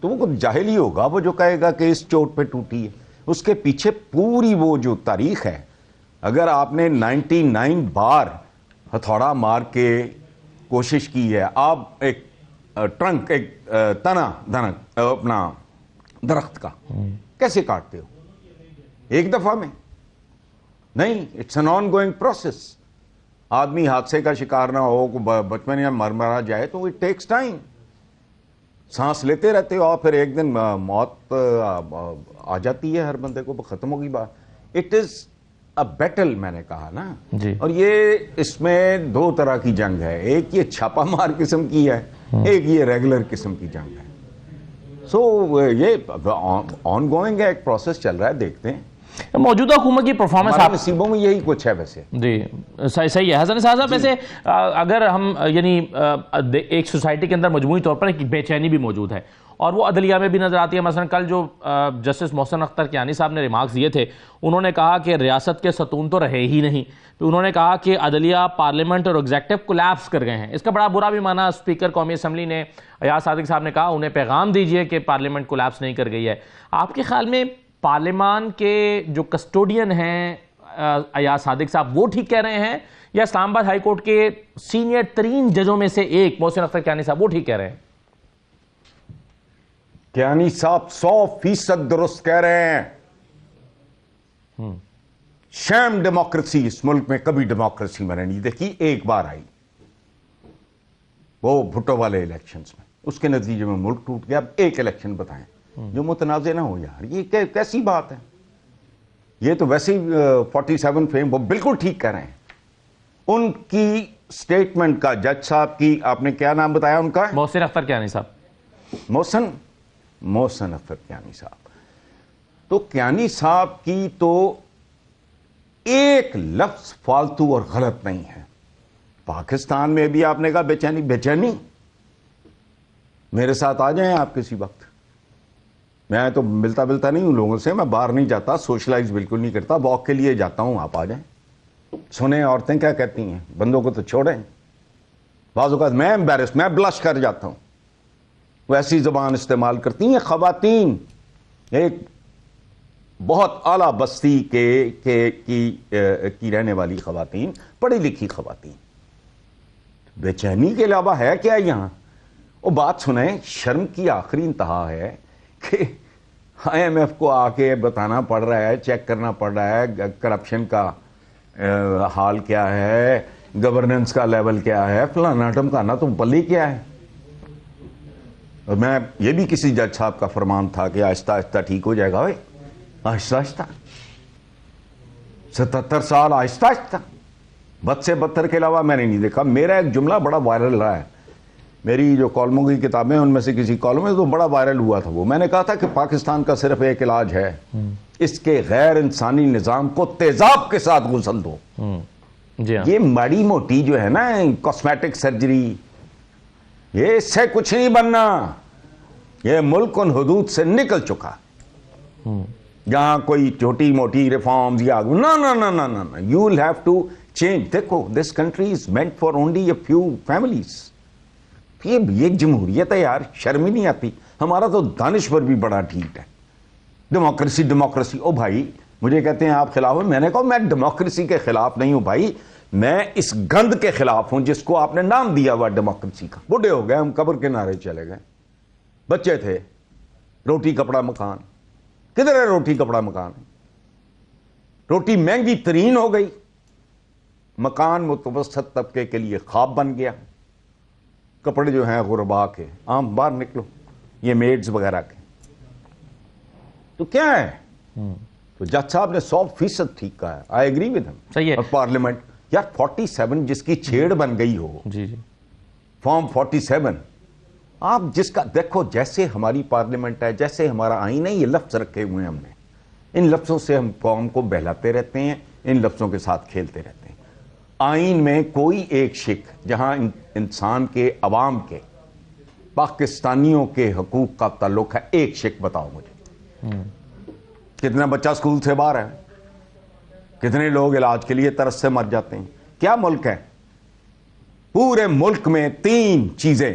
تو وہ کچھ جاہل ہی ہوگا وہ جو کہے گا کہ اس چوٹ پہ ٹوٹی ہے. اس کے پیچھے پوری وہ جو تاریخ ہے, اگر آپ نے 99 بار ہتھوڑا مار کے کوشش کی ہے, آپ ایک ٹرنک, ایک تنا دھنک اپنا درخت کا کیسے کاٹتے ہو ایک دفعہ میں؟ نہیں, it's an ongoing process. آدمی حادثے کا شکار نہ ہو, بچپن یا مرا جائے تو اٹ ٹیکس ٹائم. سانس لیتے رہتے ہو اور پھر ایک دن موت آ جاتی ہے ہر بندے کو, ختم ہوگی بات. اٹ از اے بیٹل, میں نے کہا نا جی. اور یہ اس میں دو طرح کی جنگ ہے, ایک یہ چھاپا مار قسم کی ہے, ایک یہ ریگولر قسم کی جنگ ہے. سو یہ آن گوئنگ ہے, ایک پروسیس چل رہا ہے, دیکھتے ہیں. موجودہ حکومت کی پرفارمنس ہمارے نصیبوں میں یہی کچھ ہے ویسے. جی صحیح ہے حسن صاحب. ویسے اگر ہم یعنی ایک سوسائٹی کے اندر مجموعی طور پر ایک بے چینی بھی موجود ہے اور وہ عدلیہ میں بھی نظر آتی ہے. مثلا کل جو جسٹس محسن اختر کیانی صاحب نے ریمارکس دیے تھے, انہوں نے کہا کہ ریاست کے ستون تو رہے ہی نہیں. تو انہوں نے کہا کہ عدلیہ, پارلیمنٹ اور ایگزیکٹو کولیپس کر گئے ہیں. اس کا بڑا برا بھی مانا اسپیکر قومی اسمبلی نے ایاز صادق صاحب نے کہا, انہیں پیغام دیجئے کہ پارلیمنٹ کولیپس نہیں کر گئی ہے. آپ کے خیال میں پارلیمان کے جو کسٹوڈین ہیں ایاز صادق صاحب وہ ٹھیک کہہ رہے ہیں, یا اسلام آباد ہائی کورٹ کے سینئر ترین ججوں میں سے ایک محسن اختر کیانی صاحب وہ ٹھیک کہہ رہے ہیں؟ کیانی صاحب 100% درست کہہ رہے ہیں. شیم ڈیموکریسی اس ملک میں کبھی ڈیموکریسی میں نے نہیں دیکھی. ایک بار آئی وہ بھٹو والے الیکشنز میں, اس کے نتیجے میں ملک ٹوٹ گیا. اب ایک الیکشن بتائیں جو متنازع نہ ہو. یار یہ کیسی بات ہے؟ یہ تو ویسے ہی 47 فیم وہ بالکل ٹھیک کہہ رہے ہیں. ان کی سٹیٹمنٹ کا, جج صاحب کی, آپ نے کیا نام بتایا ان کا؟ محسن اختر کیانی صاحب. محسن اختر کیانی صاحب. تو کیانی صاحب کی تو ایک لفظ فالتو اور غلط نہیں ہے. پاکستان میں بھی آپ نے کہا بے چینی, میرے ساتھ آ جائیں آپ کسی وقت. میں تو ملتا نہیں ہوں لوگوں سے, میں باہر نہیں جاتا, سوشلائز بالکل نہیں کرتا, واک کے لیے جاتا ہوں. آپ آ جائیں, سنیں عورتیں کیا کہتی ہیں, بندوں کو تو چھوڑیں. بعض اوقات میں امبیرس, میں بلش کر جاتا ہوں. وہ ایسی زبان استعمال کرتی ہیں خواتین, ایک بہت اعلیٰ بستی کی رہنے والی خواتین, پڑھی لکھی خواتین. بے چینی کے علاوہ ہے کیا یہاں؟ وہ بات سنیں, شرم کی آخری انتہا ہے کہ IMF کو آ کے بتانا پڑ رہا ہے, چیک کرنا پڑ رہا ہے کرپشن کا حال کیا ہے, گورننس کا لیول کیا ہے, فلانا ٹمکانا, تو بلی کیا ہے. اور میں یہ بھی کسی جج صاحب کا فرمان تھا کہ آہستہ آہستہ ٹھیک ہو جائے گا. آہستہ آہستہ 77 سال آہستہ آہستہ, بد سے بدتر کے علاوہ میں نے نہیں دیکھا. میرا ایک جملہ بڑا وائرل رہا ہے, میری جو کالموں کی کتابیں ان میں سے کسی کالم میں تو بڑا وائرل ہوا تھا. وہ میں نے کہا تھا کہ پاکستان کا صرف ایک علاج ہے, اس کے غیر انسانی نظام کو تیزاب کے ساتھ غسل دو. جی ہاں. یہ ماڑی موٹی جو ہے نا کاسمیٹک سرجری, یہ اس سے کچھ نہیں بننا. یہ ملک ان حدود سے نکل چکا جہاں کوئی چھوٹی موٹی ریفارمز یا نہ you will have to change. دیکھو this country is meant for only a few families. یہ جمہوریت ہے یار, شرم ہی نہیں آتی. ہمارا تو دانشور بھی بڑا ٹھیک ہے, ڈیموکریسی. او بھائی مجھے کہتے ہیں آپ خلاف ہیں, میں نے کہا میں ڈیموکریسی کے خلاف نہیں ہوں بھائی, میں اس گند کے خلاف ہوں جس کو آپ نے نام دیا ہوا ڈیموکریسی کا. بوڑھے ہو گئے ہم, قبر کے کنارے چلے گئے. بچے تھے, روٹی کپڑا مکان. کدھر ہے روٹی کپڑا مکان؟ روٹی مہنگی ترین ہو گئی, مکان متوسط طبقے کے لیے خواب بن گیا. کپڑے جو ہیں غربا کے, عام باہر نکلو, یہ میڈز وغیرہ کے. تو کیا ہے؟ تو جج صاحب نے 100% ٹھیک کہا ہے. آئی ایگری ود ہم. صحیح ہے. اور پارلیمنٹ یار 47 جس کی چھیڑ بن گئی ہو, جی فارم 47, آپ جس کا دیکھو, جیسے ہماری پارلیمنٹ ہے, جیسے ہمارا آئین ہے, یہ لفظ رکھے ہوئے ہیں ہم نے. ان لفظوں سے ہم قوم کو بہلاتے رہتے ہیں, ان لفظوں کے ساتھ کھیلتے رہتے ہیں. آئین میں کوئی ایک شک جہاں انسان کے, عوام کے, پاکستانیوں کے حقوق کا تعلق ہے, ایک شک بتاؤ مجھے. کتنا بچہ اسکول سے باہر ہے, کتنے لوگ علاج کے لیے ترس سے مر جاتے ہیں. کیا ملک ہے؟ پورے ملک میں 3 چیزیں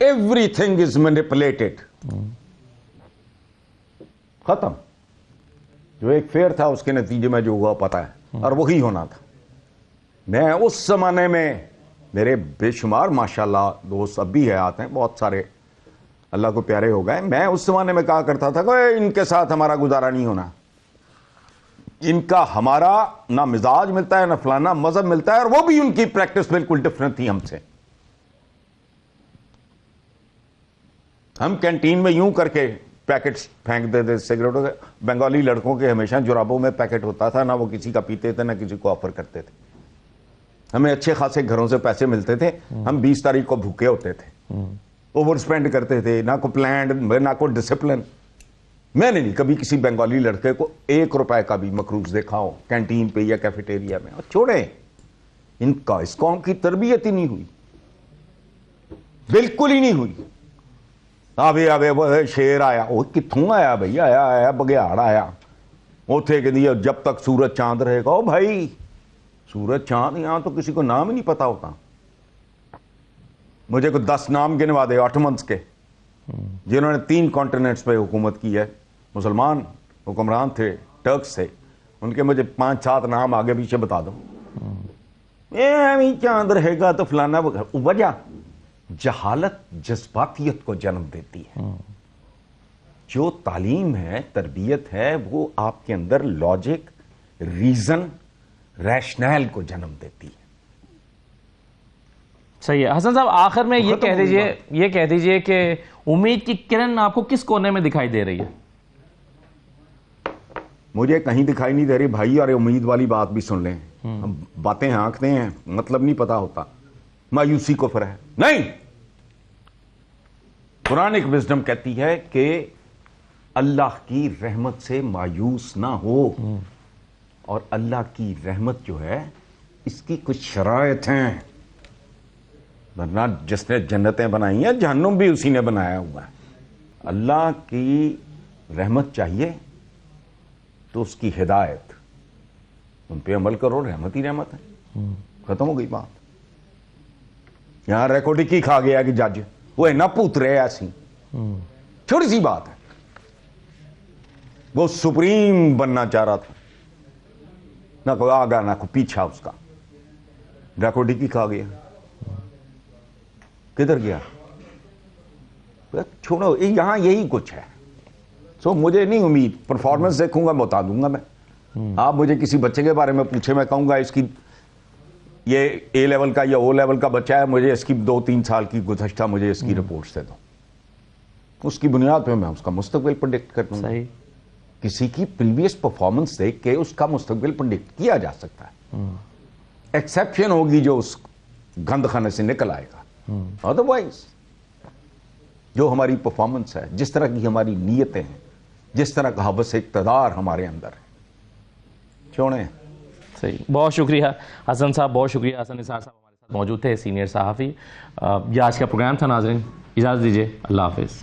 everything is manipulated. ختم. جو ایک فیئر تھا اس کے نتیجے میں جو ہوا پتا ہے, اور وہی ہونا تھا. میں اس زمانے میں, میرے بے شمار ماشاءاللہ دوست اب بھی آتے ہیں, بہت سارے اللہ کو پیارے ہو گئے, میں اس زمانے میں کہا کرتا تھا کہ ان کے ساتھ ہمارا گزارا نہیں ہونا, ان کا ہمارا نہ مزاج ملتا ہے نہ فلانا مذہب ملتا ہے, اور وہ بھی ان کی پریکٹس بالکل ڈفرنٹ تھی ہم سے. ہم کینٹین میں یوں کر کے پیکٹس پھینکتے تھے سگریٹوں کے. بنگالی لڑکوں کے ہمیشہ جرابوں میں پیکٹ ہوتا تھا, نہ وہ کسی کا پیتے تھے نہ کسی کو آفر کرتے تھے. ہمیں اچھے خاصے گھروں سے پیسے ملتے تھے, ہم 20 تاریخ کو بھوکے ہوتے تھے, اوور اسپینڈ کرتے تھے, نہ کوئی پلانڈ نہ کوئی ڈسپلن. میں نے نہیں کبھی کسی بنگالی لڑکے کو 1 روپے کا بھی مقروض دیکھا ہو کینٹین پہ یا کیفیٹیریا میں. اور چھوڑیں, ان کا اس قوم کی تربیت ہی نہیں ہوئی, بالکل ہی نہیں ہوئی. آوے آوے وہ شیر آیا, وہ کتھوں آیا بھائی, آیا بگیاڑ آیا اوتھے کہ دیا جب تک سورج چاند رہے گا. او بھائی سورج چاند, یہاں تو کسی کو نام ہی نہیں پتا ہوتا. مجھے کوئی 10 نام گنوا دے آٹمنس کے جنہوں نے 3 کانٹیننٹس پہ حکومت کی ہے, مسلمان حکمران تھے, ٹرکس تھے, ان کے مجھے 5-7 نام آگے پیچھے بتا دو. چاند رہے گا تو فلانا. وجہ جہالت جذباتیت کو جنم دیتی ہے. جو تعلیم ہے, تربیت ہے, وہ آپ کے اندر لاجک, ریزن, ریشنل کو جنم دیتی ہے. صحیح ہے. حسن صاحب آخر میں یہ کہہ دیجئے کہ امید کی کرن آپ کو کس کونے میں دکھائی دے رہی ہے؟ مجھے کہیں دکھائی نہیں دے رہی بھائی, اور امید والی بات بھی سن لیں. ہم باتیں ہانکتے ہیں, مطلب نہیں پتا ہوتا. مایوسی کفر ہے نہیں. قرآن ایک وزڈم کہتی ہے کہ اللہ کی رحمت سے مایوس نہ ہو, اور اللہ کی رحمت جو ہے اس کی کچھ شرائط ہیں, ورنہ جس نے جنتیں بنائی ہیں جہنم بھی اسی نے بنایا ہوا ہے. اللہ کی رحمت چاہیے تو اس کی ہدایت, ان پہ عمل کرو, رحمت ہی رحمت ہے. ختم ہو گئی بات. یہاں ریکارڈنگ کی کھا گیا کہ جج وہ نہ پوت رہے ایسی چھوٹی سی بات ہے. وہ سپریم بننا چاہ رہا تھا, نہ کوئی آگا نہ کوئی پیچھا, اس کا ریکارڈنگ کی کھا گیا. کدھر گیا؟ چھوڑو, یہاں یہی کچھ ہے. سو مجھے نہیں امید, پرفارمنس دیکھوں گا بتا دوں گا میں. آپ مجھے کسی بچے کے بارے میں پوچھے, میں کہوں گا اس کی یہ اے لیول کا یا او لیول کا بچہ ہے, مجھے اس کی 2-3 سال کی گزشتہ مجھے اس کی رپورٹس دے دو. اس کی بنیاد پہ میں اس کا مستقبل پریڈکٹ کر دوں گا. کسی کی پریویس پرفارمنس دیکھ کے اس کا مستقبل پریڈکٹ کیا جا سکتا ہے. ایکسیپشن ہوگی جو اس گند خانے سے نکل آئے گا. ادروائز جو ہماری پرفارمنس ہے, جس طرح کی ہماری نیتیں ہیں, جس طرح کا حوث اقتدار ہمارے اندر ہے, چھوڑیں. صحیح. بہت شکریہ حسن صاحب, بہت شکریہ. حسن نثار صاحب ہمارے ساتھ موجود تھے, سینئر صحافی. یہ آج کا پروگرام تھا. ناظرین اجازت دیجیے, اللہ حافظ.